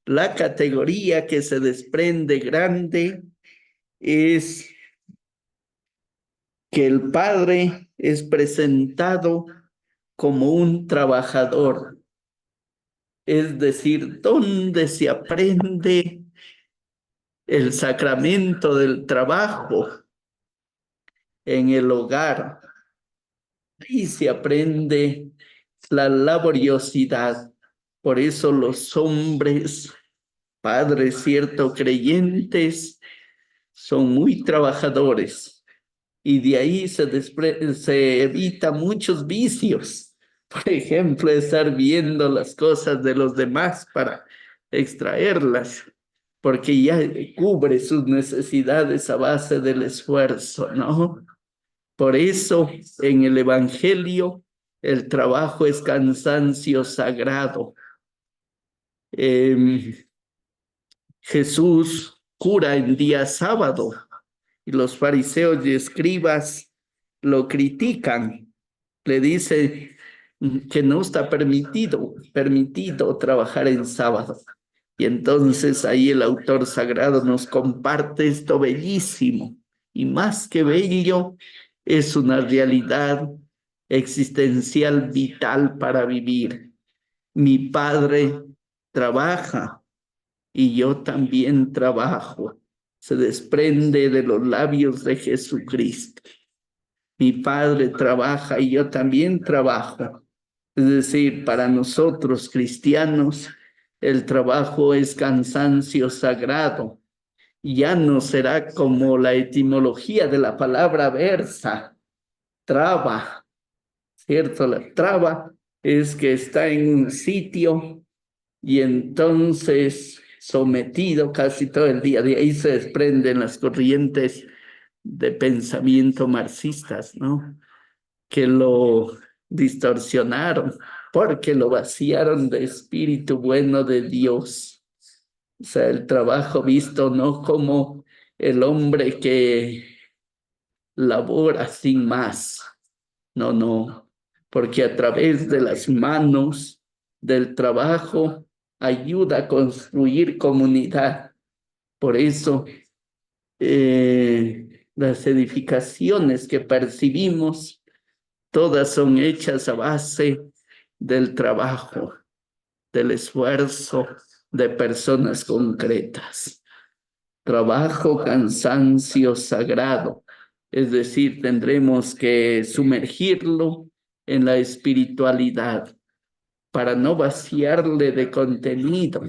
La categoría que se desprende grande es que el Padre es presentado como un trabajador, es decir, ¿dónde se aprende el sacramento del trabajo? En el hogar. Ahí se aprende la laboriosidad. Por eso los hombres, padres, cierto, creyentes, son muy trabajadores. Y de ahí se evita muchos vicios. Por ejemplo, estar viendo las cosas de los demás para extraerlas, porque ya cubre sus necesidades a base del esfuerzo, ¿no? Por eso en el Evangelio el trabajo es cansancio sagrado. Jesús cura en día sábado y los fariseos y escribas lo critican. Le dice que no está permitido trabajar en sábado. Y entonces ahí el autor sagrado nos comparte esto bellísimo. Y más que bello, es una realidad existencial vital para vivir. Mi padre trabaja y yo también trabajo. Se desprende de los labios de Jesucristo. Mi padre trabaja y yo también trabajo. Es decir, para nosotros cristianos, el trabajo es cansancio sagrado. Ya no será como la etimología de la palabra versa, traba, ¿cierto? La traba es que está en un sitio y entonces sometido casi todo el día. De ahí se desprenden las corrientes de pensamiento marxistas, ¿no? Que lo distorsionaron porque lo vaciaron de espíritu bueno de Dios. O sea, el trabajo visto no como el hombre que labora sin más. No, no, porque a través de las manos del trabajo ayuda a construir comunidad. Por eso las edificaciones que percibimos, todas son hechas a base del trabajo, del esfuerzo de personas concretas. Trabajo, cansancio sagrado. Es decir, tendremos que sumergirlo en la espiritualidad para no vaciarle de contenido.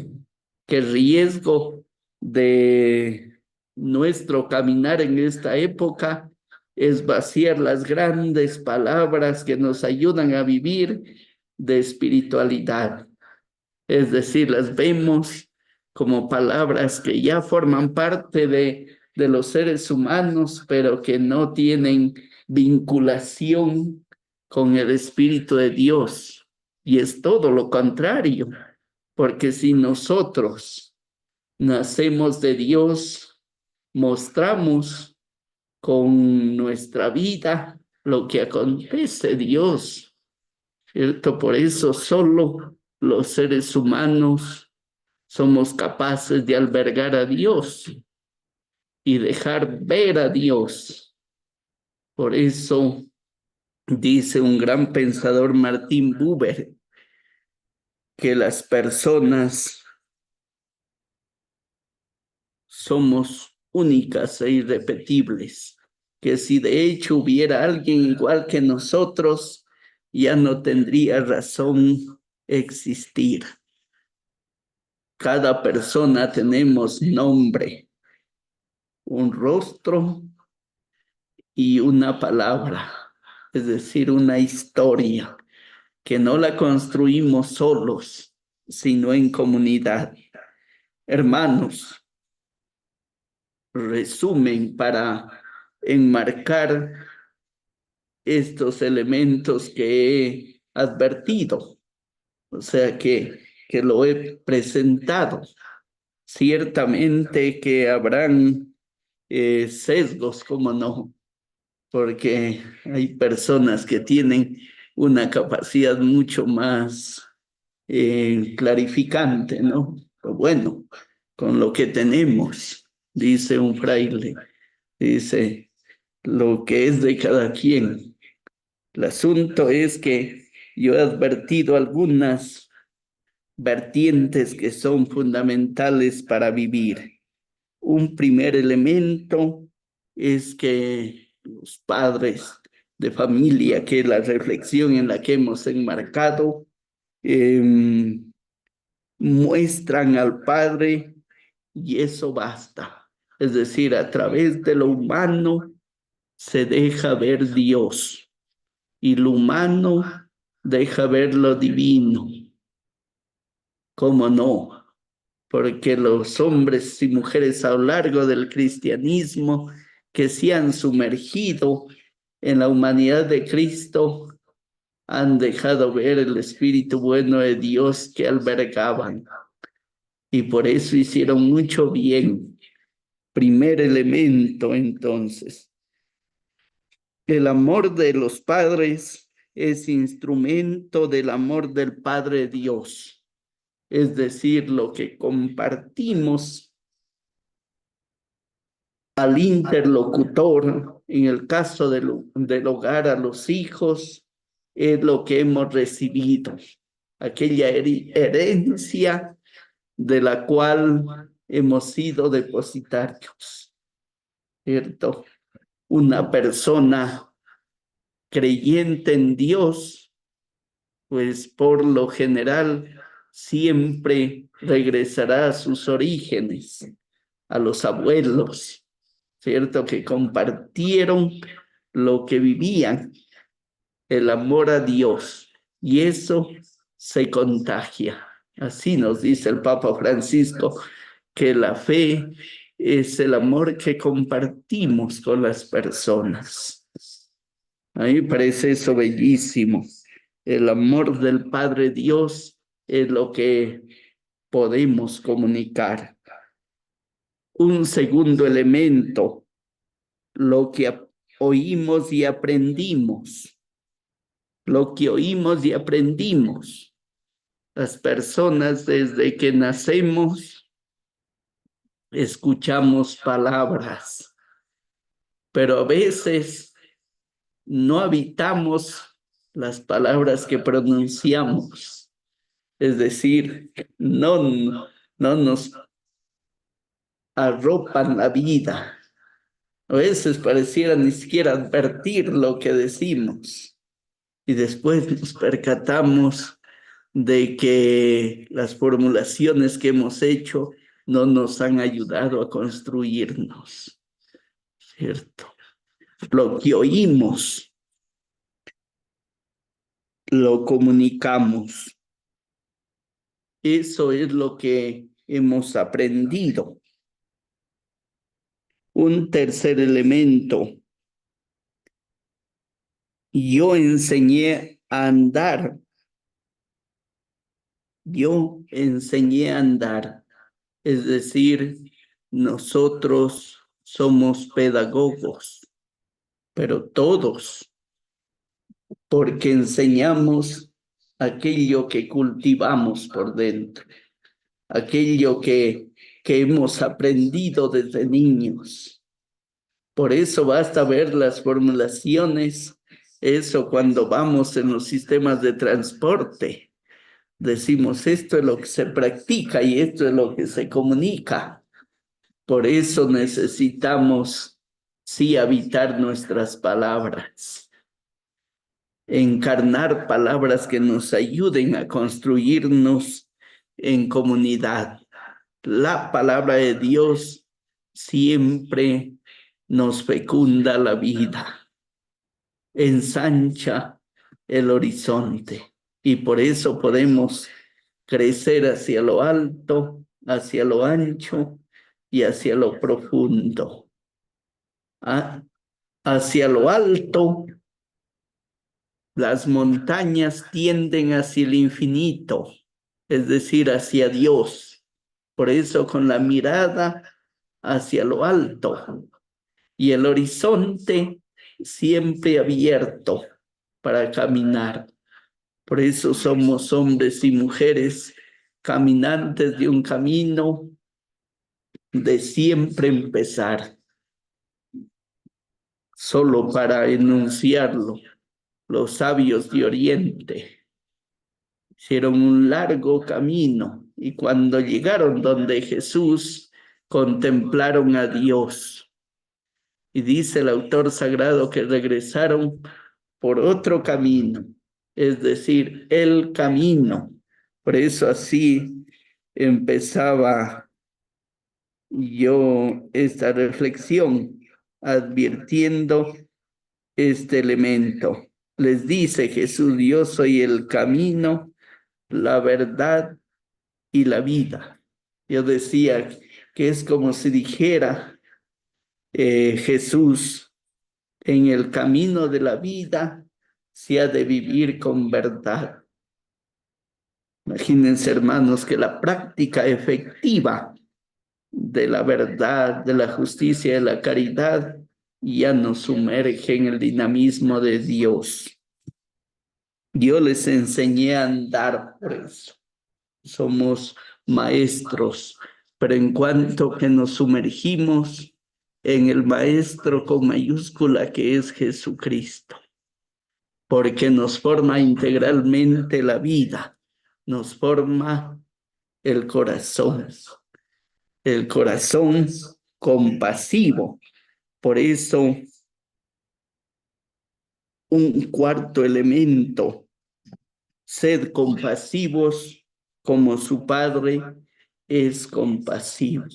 Qué riesgo de nuestro caminar en esta época es vaciar las grandes palabras que nos ayudan a vivir de espiritualidad. Es decir, las vemos como palabras que ya forman parte de los seres humanos, pero que no tienen vinculación con el Espíritu de Dios. Y es todo lo contrario, porque si nosotros nacemos de Dios, mostramos con nuestra vida lo que acontece Dios, ¿cierto? Por eso solo los seres humanos somos capaces de albergar a Dios y dejar ver a Dios. Por eso dice un gran pensador, Martin Buber, que las personas somos únicas e irrepetibles, que si de hecho hubiera alguien igual que nosotros, ya no tendría razón existir. Cada persona tenemos nombre, un rostro y una palabra, es decir, una historia que no la construimos solos, sino en comunidad. Hermanos, resumen para enmarcar estos elementos que he advertido, o sea que lo he presentado. Ciertamente que habrán sesgos, como no, porque hay personas que tienen una capacidad mucho más clarificante, ¿no? Pero bueno, con lo que tenemos, dice un fraile, dice, lo que es de cada quien. El asunto es que yo he advertido algunas vertientes que son fundamentales para vivir. Un primer elemento es que los padres de familia, que es la reflexión en la que hemos enmarcado, muestran al Padre y eso basta. Es decir, a través de lo humano se deja ver Dios y lo humano deja ver lo divino. ¿Cómo no? Porque los hombres y mujeres a lo largo del cristianismo que se han sumergido en la humanidad de Cristo han dejado ver el Espíritu bueno de Dios que albergaban. y por eso hicieron mucho bien. Primer elemento, entonces, el amor de los padres es instrumento del amor del Padre Dios, es decir, lo que compartimos al interlocutor, en el caso del hogar a los hijos, es lo que hemos recibido, aquella herencia de la cual hemos sido depositarios, ¿cierto? Una persona creyente en Dios, pues por lo general siempre regresará a sus orígenes, a los abuelos, ¿cierto? Que compartieron lo que vivían, el amor a Dios, y eso se contagia. Así nos dice el Papa Francisco, que la fe es el amor que compartimos con las personas. A mí me parece eso bellísimo. El amor del Padre Dios es lo que podemos comunicar. Un segundo elemento, lo que oímos y aprendimos. Lo que oímos y aprendimos. Las personas desde que nacemos escuchamos palabras, pero a veces no habitamos las palabras que pronunciamos. Es decir, no nos arropan la vida. A veces pareciera ni siquiera advertir lo que decimos. Y después nos percatamos de que las formulaciones que hemos hecho no nos han ayudado a construirnos, ¿cierto? Lo que oímos, lo comunicamos. Eso es lo que hemos aprendido. Un tercer elemento, yo enseñé a andar. Yo enseñé a andar. Es decir, nosotros somos pedagogos, pero todos, porque enseñamos aquello que cultivamos por dentro, aquello que hemos aprendido desde niños. Por eso basta ver las formulaciones, eso cuando vamos en los sistemas de transporte. Decimos, esto es lo que se practica y esto es lo que se comunica. Por eso necesitamos, sí, habitar nuestras palabras, encarnar palabras que nos ayuden a construirnos en comunidad. La palabra de Dios siempre nos fecunda la vida, ensancha el horizonte y por eso podemos crecer hacia lo alto, hacia lo ancho y hacia lo profundo. Hacia lo alto, las montañas tienden hacia el infinito, es decir, hacia Dios. Por eso con la mirada hacia lo alto y el horizonte siempre abierto para caminar. Por eso somos hombres y mujeres caminantes de un camino de siempre empezar. Solo para enunciarlo, los sabios de Oriente hicieron un largo camino y cuando llegaron donde Jesús, contemplaron a Dios. Y dice el autor sagrado que regresaron por otro camino, es decir, el camino. Por eso así empezaba yo esta reflexión, advirtiendo este elemento. Les dice Jesús, yo soy el camino, la verdad y la vida. Yo decía que es como si dijera Jesús, en el camino de la vida se ha de vivir con verdad. Imagínense, hermanos, que la práctica efectiva de la verdad, de la justicia, de la caridad, ya nos sumerge en el dinamismo de Dios. Yo les enseñé a andar por eso. Somos maestros, pero en cuanto que nos sumergimos en el maestro con mayúscula que es Jesucristo, porque nos forma integralmente la vida, nos forma el corazón compasivo. Por eso, un cuarto elemento, sed compasivos como su Padre es compasivo.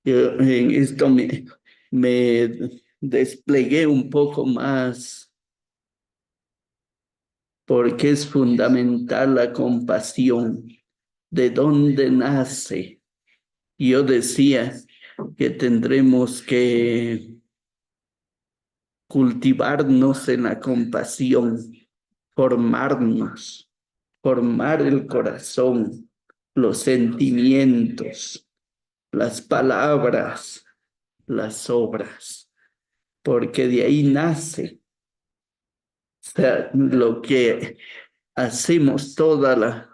Yo en esto me desplegué un poco más porque es fundamental la compasión. ¿De dónde nace? Yo decía que tendremos que cultivarnos en la compasión, formarnos, formar el corazón, los sentimientos, las palabras, las obras, porque de ahí nace. O sea, lo que hacemos toda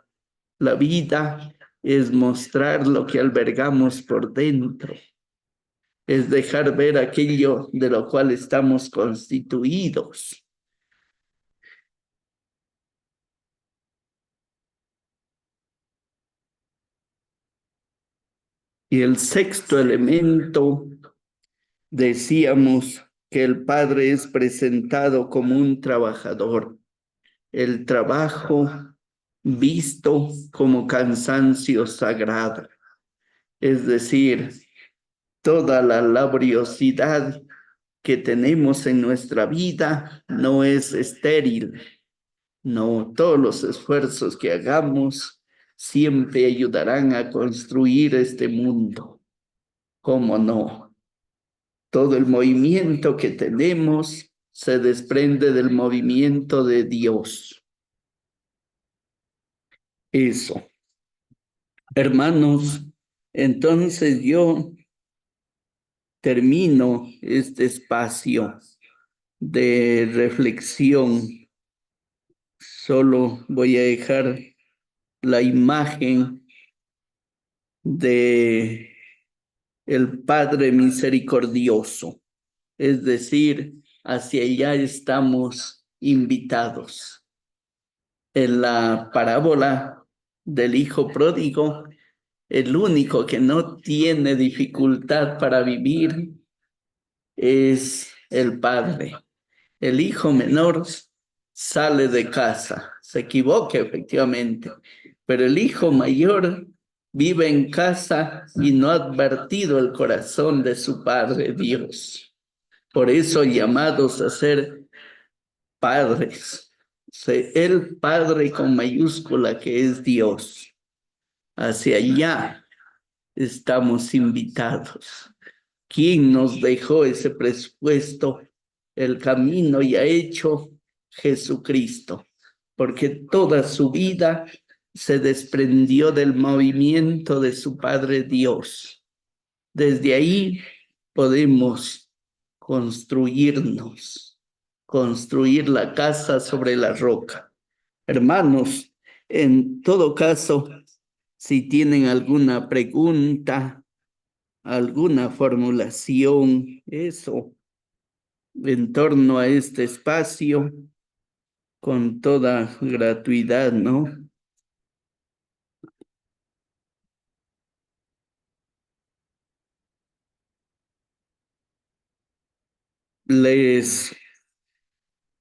la vida es mostrar lo que albergamos por dentro, es dejar ver aquello de lo cual estamos constituidos. Y el sexto elemento, decíamos que el Padre es presentado como un trabajador. El trabajo visto como cansancio sagrado, es decir, toda la laboriosidad que tenemos en nuestra vida no es estéril, no, todos los esfuerzos que hagamos siempre ayudarán a construir este mundo. ¿Cómo no? Todo el movimiento que tenemos se desprende del movimiento de Dios. Eso. Hermanos, entonces yo termino este espacio de reflexión. Solo voy a dejar la imagen de el Padre misericordioso, es decir, hacia allá estamos invitados. En la parábola del hijo pródigo, el único que no tiene dificultad para vivir es el padre. El hijo menor sale de casa, se equivoca efectivamente, pero el hijo mayor vive en casa y no ha advertido el corazón de su padre Dios. Por eso llamados a ser padres. El Padre con mayúscula que es Dios. Hacia allá estamos invitados. ¿Quién nos dejó ese presupuesto? El camino y ha hecho Jesucristo, porque toda su vida se desprendió del movimiento de su Padre Dios. Desde ahí podemos construirnos, construir la casa sobre la roca. Hermanos, en todo caso, si tienen alguna pregunta, alguna formulación, eso, en torno a este espacio, con toda gratuidad, ¿no? Les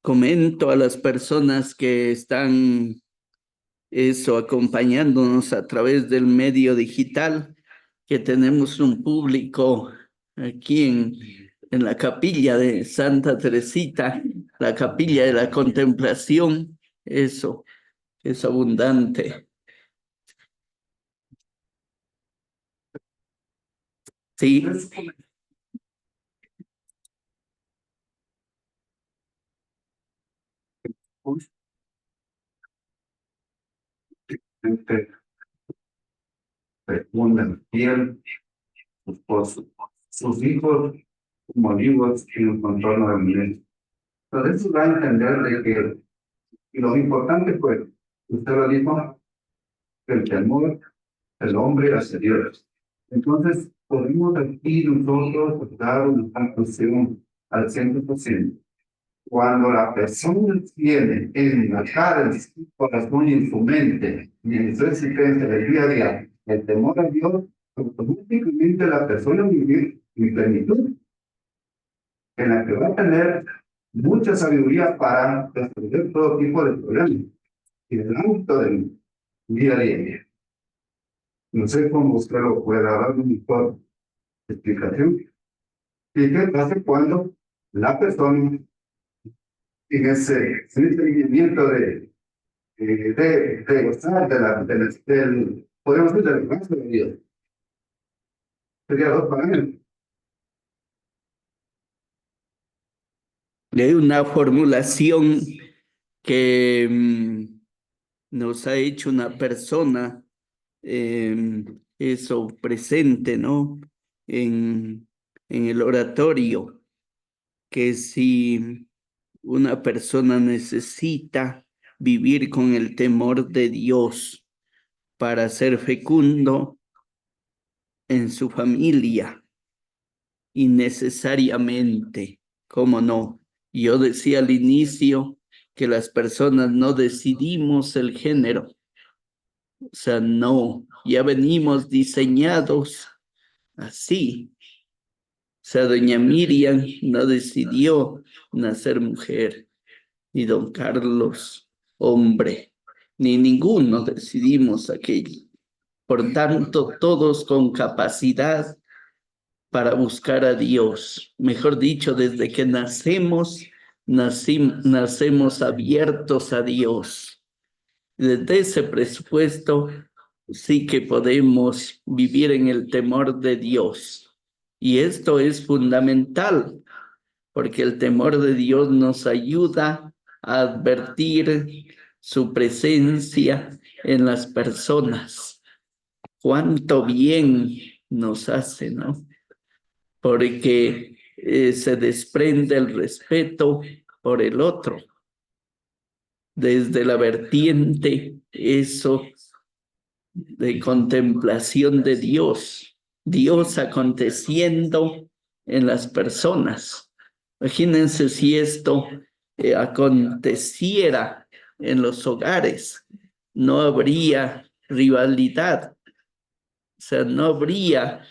comento a las personas que están eso acompañándonos a través del medio digital, que tenemos un público aquí en la capilla de Santa Teresita, la capilla de la contemplación, eso es abundante. Sí, gente fecunda, fiel, su esposo, sus hijos como vivos en el contorno del milenio. Entonces eso da a entender de que y lo importante pues, usted lo dijo, el temor del hombre hacia Dios. Entonces, podemos aquí nosotros dar una conclusión al 100%. Cuando la persona tiene en la cara, en su corazón y en su mente, y en su existencia del día a día, el temor a Dios, automáticamente la persona vivir en plenitud, en la que va a tener mucha sabiduría para resolver todo tipo de problemas y el ámbito del día a día. No sé cómo usted lo pueda dar una mejor explicación. ¿Y qué pasa cuando la persona en ese seguimiento de gozar del, podemos decir, del resto de Dios? Sería dos para él. Hay una formulación que nos ha hecho una persona, eso presente, ¿no? En el oratorio, que si una persona necesita vivir con el temor de Dios para ser fecundo en su familia, innecesariamente, ¿cómo no? Yo decía al inicio que las personas no decidimos el género, o sea, no, ya venimos diseñados así. O sea, doña Miriam no decidió nacer mujer, ni don Carlos hombre, ni ninguno decidimos aquello. Por tanto, todos con capacidad para buscar a Dios. Mejor dicho, desde que nacemos abiertos a Dios. Desde ese presupuesto, sí que podemos vivir en el temor de Dios. Y esto es fundamental, porque el temor de Dios nos ayuda a advertir su presencia en las personas. Cuánto bien nos hace, ¿no? Porque se desprende el respeto por el otro. Desde la vertiente, eso de contemplación de Dios, Dios aconteciendo en las personas. Imagínense si esto aconteciera en los hogares, no habría rivalidad, o sea, no habría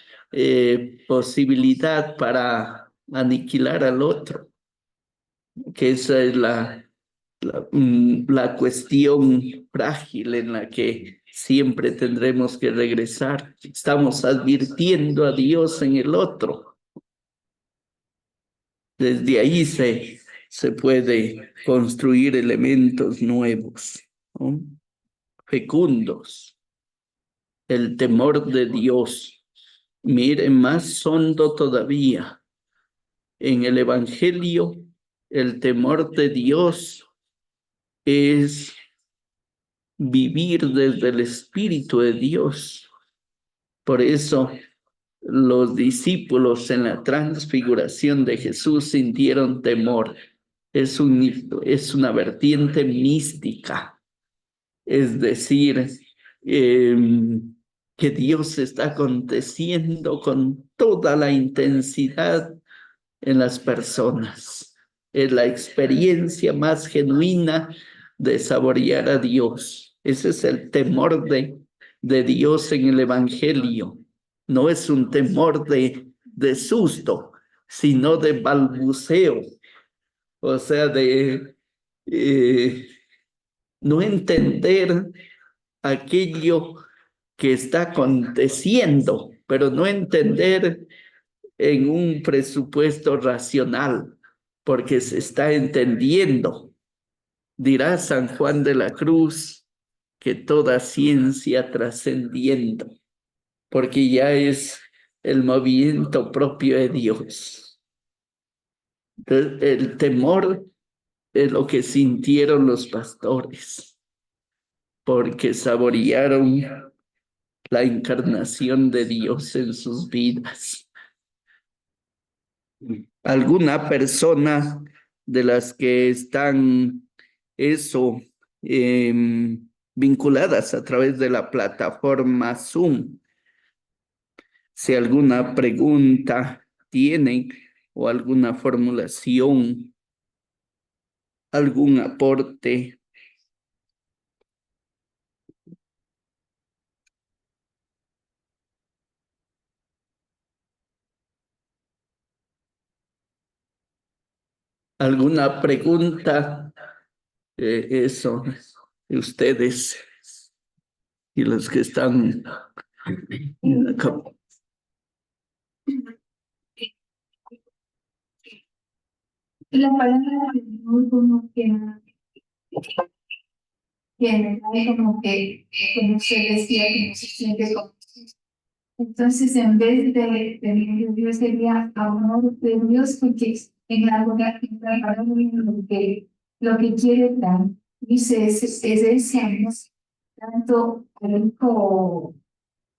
posibilidad para aniquilar al otro, que esa es la cuestión frágil en la que siempre tendremos que regresar. Estamos advirtiendo a Dios en el otro. Desde ahí se puede construir elementos nuevos, ¿no? Fecundos. El temor de Dios. Mire, más hondo todavía. En el Evangelio, el temor de Dios es vivir desde el Espíritu de Dios. Por eso los discípulos en la transfiguración de Jesús sintieron temor. Es una vertiente mística, es decir, que Dios está aconteciendo con toda la intensidad en las personas. Es la experiencia más genuina de saborear a Dios. Ese es el temor de Dios en el Evangelio. No es un temor de susto, sino de balbuceo, o sea, de no entender aquello que está aconteciendo, pero no entender en un presupuesto racional, porque se está entendiendo. Dirá San Juan de la Cruz que toda ciencia trascendiendo, porque ya es el movimiento propio de Dios. El temor es lo que sintieron los pastores, porque saborearon la encarnación de Dios en sus vidas. Alguna persona de las que están vinculadas a través de la plataforma Zoom, si alguna pregunta tienen o alguna formulación, algún aporte. ¿Alguna pregunta? Eso, ustedes y los que están acá. La palabra muy como que tiene, ¿no? Como se decía, como se siente como. Entonces, en vez de Dios sería amor de Dios, porque en la palabra lo que quiere dar, dice, es ese amor, tanto al hijo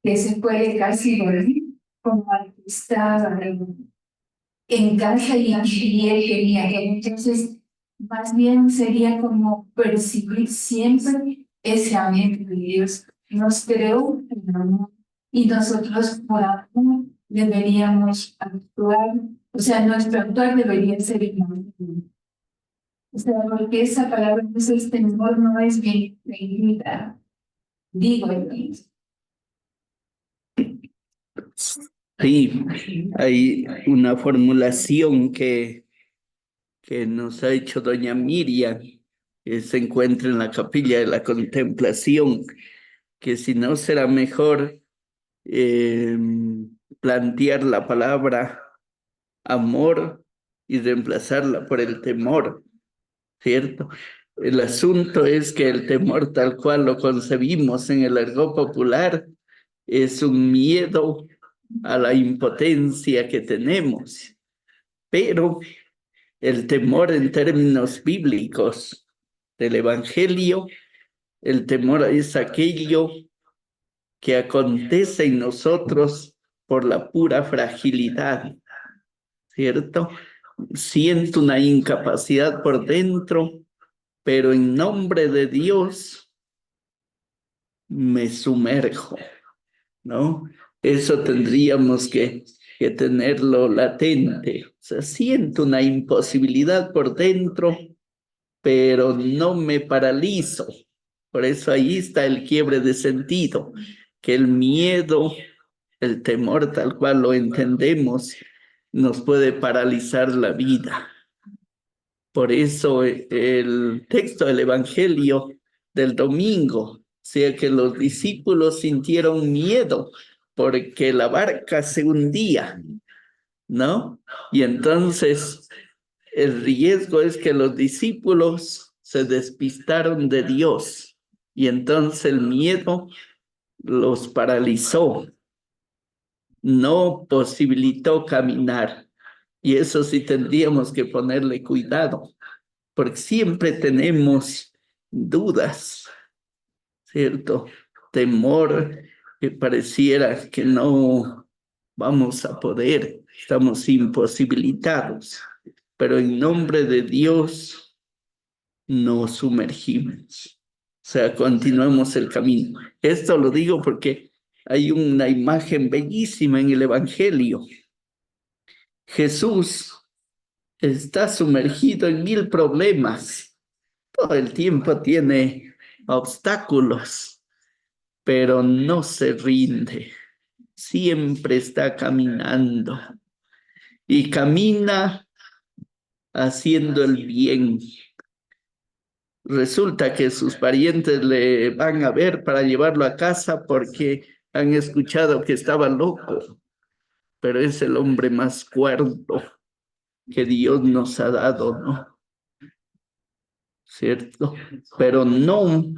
que se puede casi morir, como al que está en casa y él quería. Entonces, más bien sería como percibir siempre ese amor de Dios. Nos creó en amor y nosotros por amor deberíamos actuar, o sea, nuestro actuar debería ser en amor. O sea, porque esa palabra, ese temor no es bien bendita, digo yo. Sí, hay una formulación que nos ha hecho doña Miriam, que se encuentra en la capilla de la contemplación, que si no será mejor plantear la palabra amor y reemplazarla por el temor, ¿cierto? El asunto es que el temor tal cual lo concebimos en el argot popular es un miedo a la impotencia que tenemos, pero el temor en términos bíblicos del Evangelio, el temor es aquello que acontece en nosotros por la pura fragilidad, ¿cierto? Siento una incapacidad por dentro, pero en nombre de Dios me sumerjo, ¿no? Eso tendríamos que tenerlo latente. O sea, siento una imposibilidad por dentro, pero no me paralizo. Por eso ahí está el quiebre de sentido, que el miedo, el temor tal cual lo entendemos, nos puede paralizar la vida. Por eso el texto del Evangelio del domingo, sea que los discípulos sintieron miedo porque la barca se hundía, ¿no? Y entonces el riesgo es que los discípulos se despistaron de Dios y entonces el miedo los paralizó, no posibilitó caminar. Y eso sí tendríamos que ponerle cuidado, porque siempre tenemos dudas, ¿cierto? Temor que pareciera que no vamos a poder, estamos imposibilitados, pero en nombre de Dios nos sumergimos. O sea, continuamos el camino. Esto lo digo porque hay una imagen bellísima en el Evangelio. Jesús está sumergido en 1000 problemas. Todo el tiempo tiene obstáculos, pero no se rinde. Siempre está caminando y camina haciendo el bien. Resulta que sus parientes le van a ver para llevarlo a casa porque han escuchado que estaba loco, pero es el hombre más cuerdo que Dios nos ha dado, ¿no? ¿Cierto? Pero no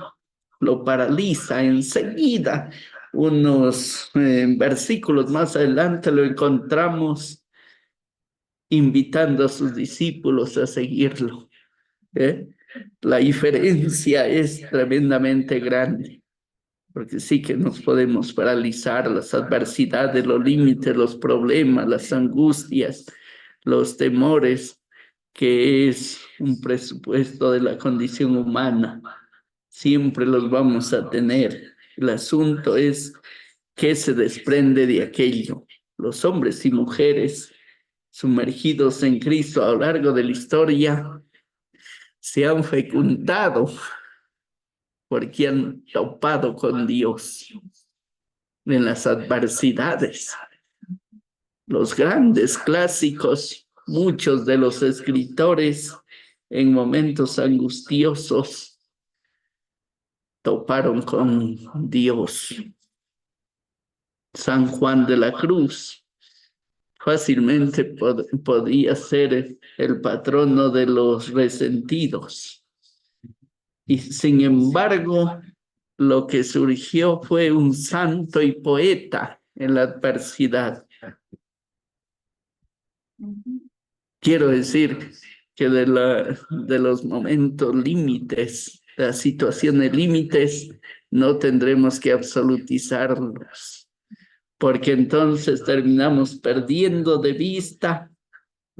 lo paraliza enseguida. Unos versículos más adelante lo encontramos invitando a sus discípulos a seguirlo. la diferencia es tremendamente grande, porque sí que nos podemos paralizar, las adversidades, los límites, los problemas, las angustias, los temores, que es un presupuesto de la condición humana. Siempre los vamos a tener. El asunto es qué se desprende de aquello. Los hombres y mujeres sumergidos en Cristo a lo largo de la historia se han fecundado porque han topado con Dios en las adversidades. Los grandes clásicos, muchos de los escritores en momentos angustiosos toparon con Dios. San Juan de la Cruz fácilmente podía ser el patrono de los resentidos. Y sin embargo, lo que surgió fue un santo y poeta en la adversidad. Quiero decir que de los momentos límites, las situaciones límites, no tendremos que absolutizarlos, porque entonces terminamos perdiendo de vista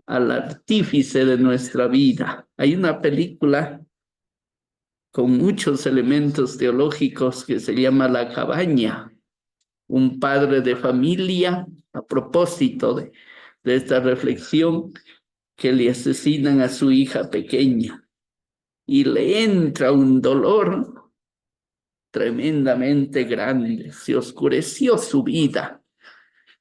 al artífice de nuestra vida. Hay una película con muchos elementos teológicos que se llama La Cabaña, un padre de familia, a propósito de esta reflexión, que le asesinan a su hija pequeña y le entra un dolor tremendamente grande. Se oscureció su vida,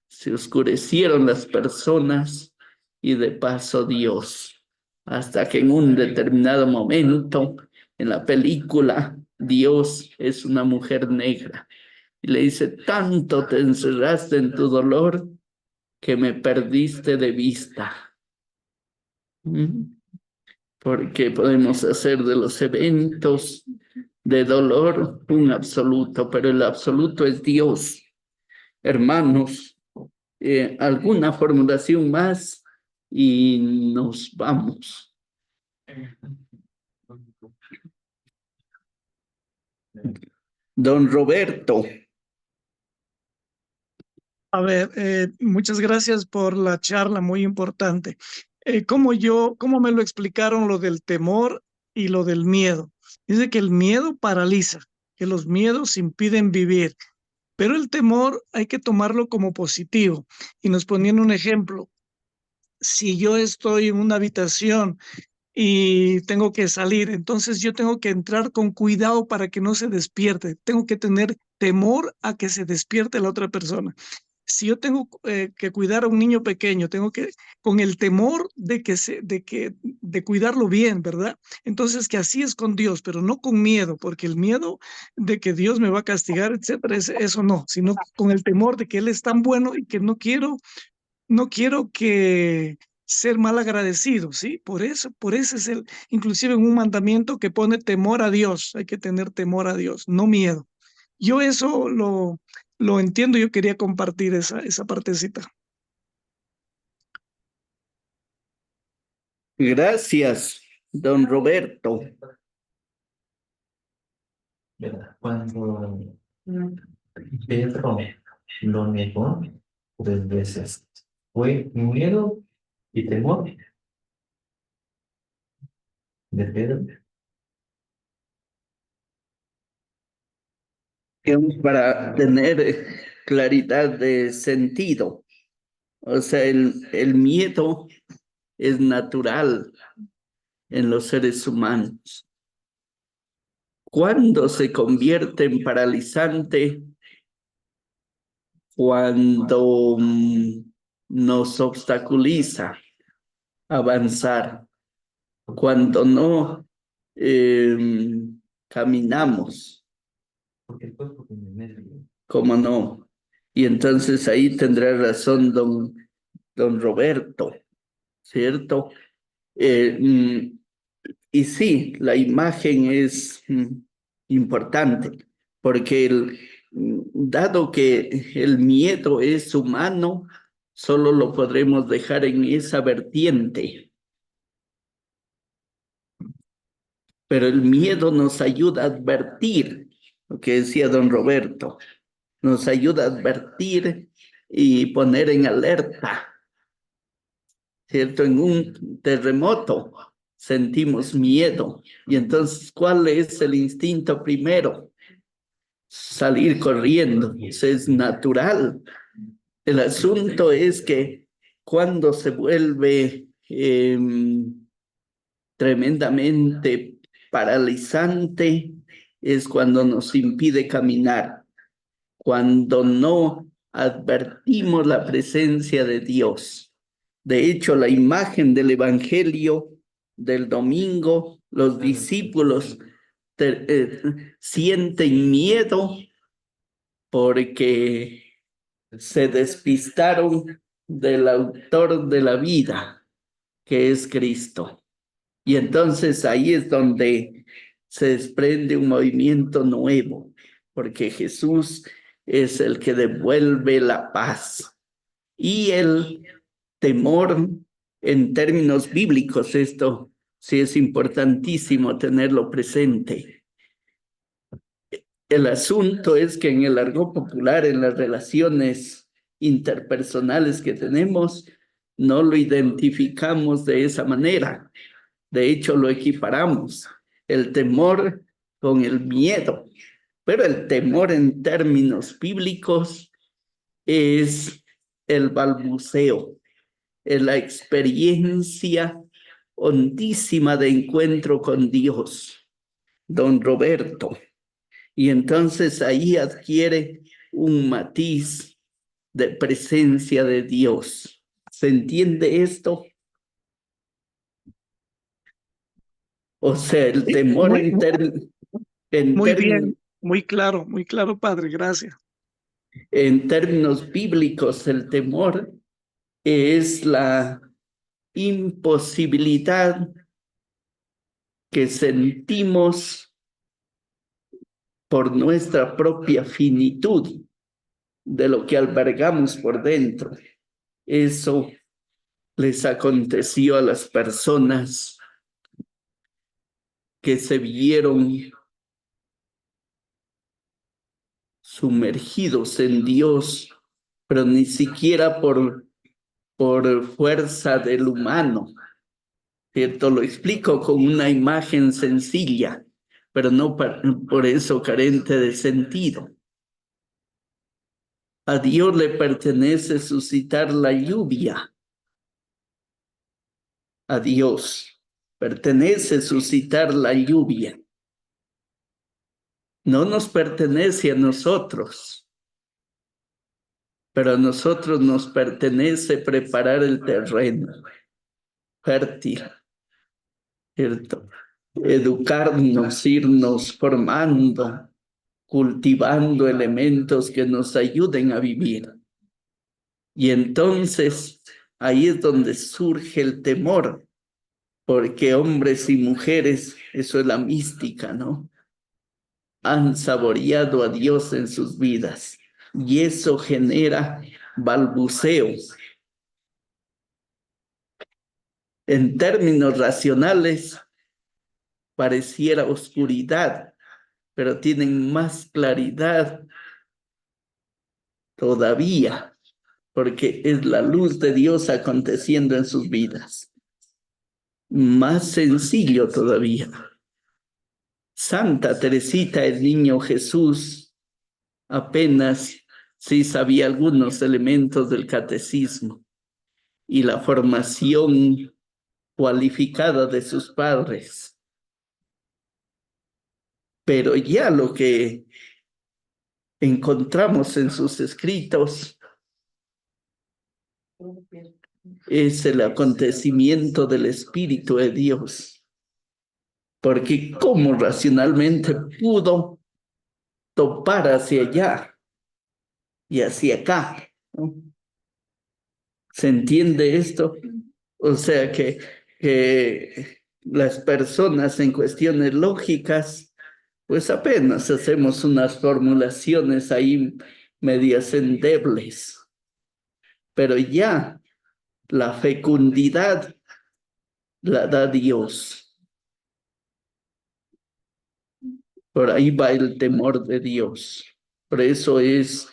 se oscurecieron las personas y de paso Dios, hasta que en un determinado momento en la película Dios es una mujer negra y le dice: tanto te encerraste en tu dolor que me perdiste de vista. Porque podemos hacer de los eventos de dolor un absoluto, pero el absoluto es Dios. Hermanos, alguna formulación más y nos vamos. Don Roberto. A ver, muchas gracias por la charla, muy importante. ¿Cómo me lo explicaron lo del temor y lo del miedo? Dice que el miedo paraliza, que los miedos impiden vivir, pero el temor hay que tomarlo como positivo. Y nos ponían un ejemplo. Si yo estoy en una habitación y tengo que salir, entonces yo tengo que entrar con cuidado para que no se despierte. Tengo que tener temor a que se despierte la otra persona. Si yo tengo que cuidar a un niño pequeño, tengo que, con el temor de cuidarlo bien, ¿verdad? Entonces, que así es con Dios, pero no con miedo, porque el miedo de que Dios me va a castigar, etcétera, eso no, sino con el temor de que Él es tan bueno y que no quiero que ser mal agradecido, ¿sí? Por eso es inclusive en un mandamiento que pone temor a Dios, hay que tener temor a Dios, no miedo. Yo eso lo entiendo, yo quería compartir esa partecita. Gracias, don Roberto. Cuando Pedro lo negó 3 veces, fue miedo y temor de Pedro. Para tener claridad de sentido. O sea, el miedo es natural en los seres humanos. ¿Cuándo se convierte en paralizante? Cuando nos obstaculiza avanzar, cuando no caminamos, ¿cómo no? Y entonces ahí tendrá razón don Roberto, ¿cierto? Y sí, la imagen es importante, porque dado que el miedo es humano, solo lo podremos dejar en esa vertiente. pero el miedo nos ayuda a advertir, lo que decía don Roberto, nos ayuda a advertir y poner en alerta, ¿cierto? En un terremoto sentimos miedo. Y entonces, ¿cuál es el instinto primero? Salir corriendo. Eso es natural. El asunto es que cuando se vuelve tremendamente paralizante, es cuando nos impide caminar, cuando no advertimos la presencia de Dios. De hecho, la imagen del Evangelio del domingo, los discípulos sienten miedo porque se despistaron del autor de la vida, que es Cristo. Y entonces ahí es donde se desprende un movimiento nuevo, porque Jesús es el que devuelve la paz. Y el temor en términos bíblicos, esto sí es importantísimo tenerlo presente. El asunto es que en el argot popular, en las relaciones interpersonales que tenemos, no lo identificamos de esa manera. De hecho, lo equiparamos, el temor con el miedo. Pero el temor en términos bíblicos es el balbuceo, es la experiencia hondísima de encuentro con Dios, don Roberto. Y entonces ahí adquiere un matiz de presencia de Dios. ¿Se entiende esto? O sea, el temor Muy, muy términos bien, muy claro, padre, gracias. en términos bíblicos, el temor es la imposibilidad que sentimos por nuestra propia finitud de lo que albergamos por dentro. Eso les aconteció a las personas que se vieron sumergidos en Dios, pero ni siquiera por fuerza del humano, ¿cierto? Lo explico con una imagen sencilla, pero no por eso carente de sentido. A Dios le pertenece suscitar la lluvia. A Dios pertenece suscitar la lluvia. No nos pertenece a nosotros, pero a nosotros nos pertenece preparar el terreno fértil, ¿cierto? Educarnos, irnos formando, cultivando elementos que nos ayuden a vivir. Y entonces ahí es donde surge el temor, porque hombres y mujeres, eso es la mística, ¿no? Han saboreado a Dios en sus vidas y eso genera balbuceos. En términos racionales, pareciera oscuridad, pero tienen más claridad todavía, porque es la luz de Dios aconteciendo en sus vidas. Más sencillo todavía. Santa Teresita, el niño Jesús, apenas sí sabía algunos elementos del catecismo y la formación cualificada de sus padres. Pero ya lo que encontramos en sus escritos es el acontecimiento del Espíritu de Dios. Porque ¿cómo racionalmente pudo topar hacia allá y hacia acá? ¿No? ¿Se entiende esto? O sea que las personas en cuestiones lógicas, pues apenas hacemos unas formulaciones ahí medias endebles. Pero ya la fecundidad la da Dios. Por ahí va el temor de Dios. Por eso es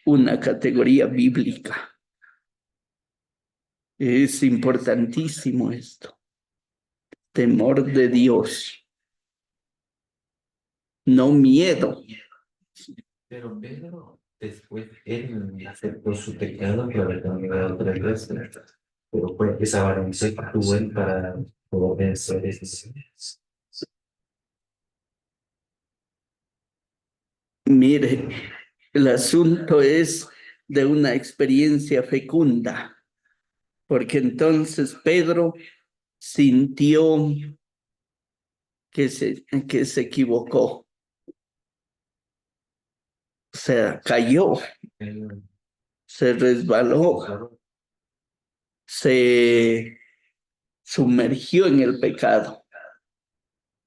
una categoría bíblica. Es importantísimo esto. Temor de Dios. No miedo. Pero Pedro, después, él aceptó su pecado, claro, también era otra gracia, pero fue esa valentía que tuvo él para poder vencer eso. Mire, el asunto es de una experiencia fecunda, porque entonces Pedro sintió que se equivocó. O sea, cayó, Él, se resbaló, claro, se sumergió en el pecado.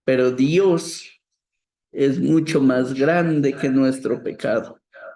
Pero Dios es mucho más grande que nuestro pecado.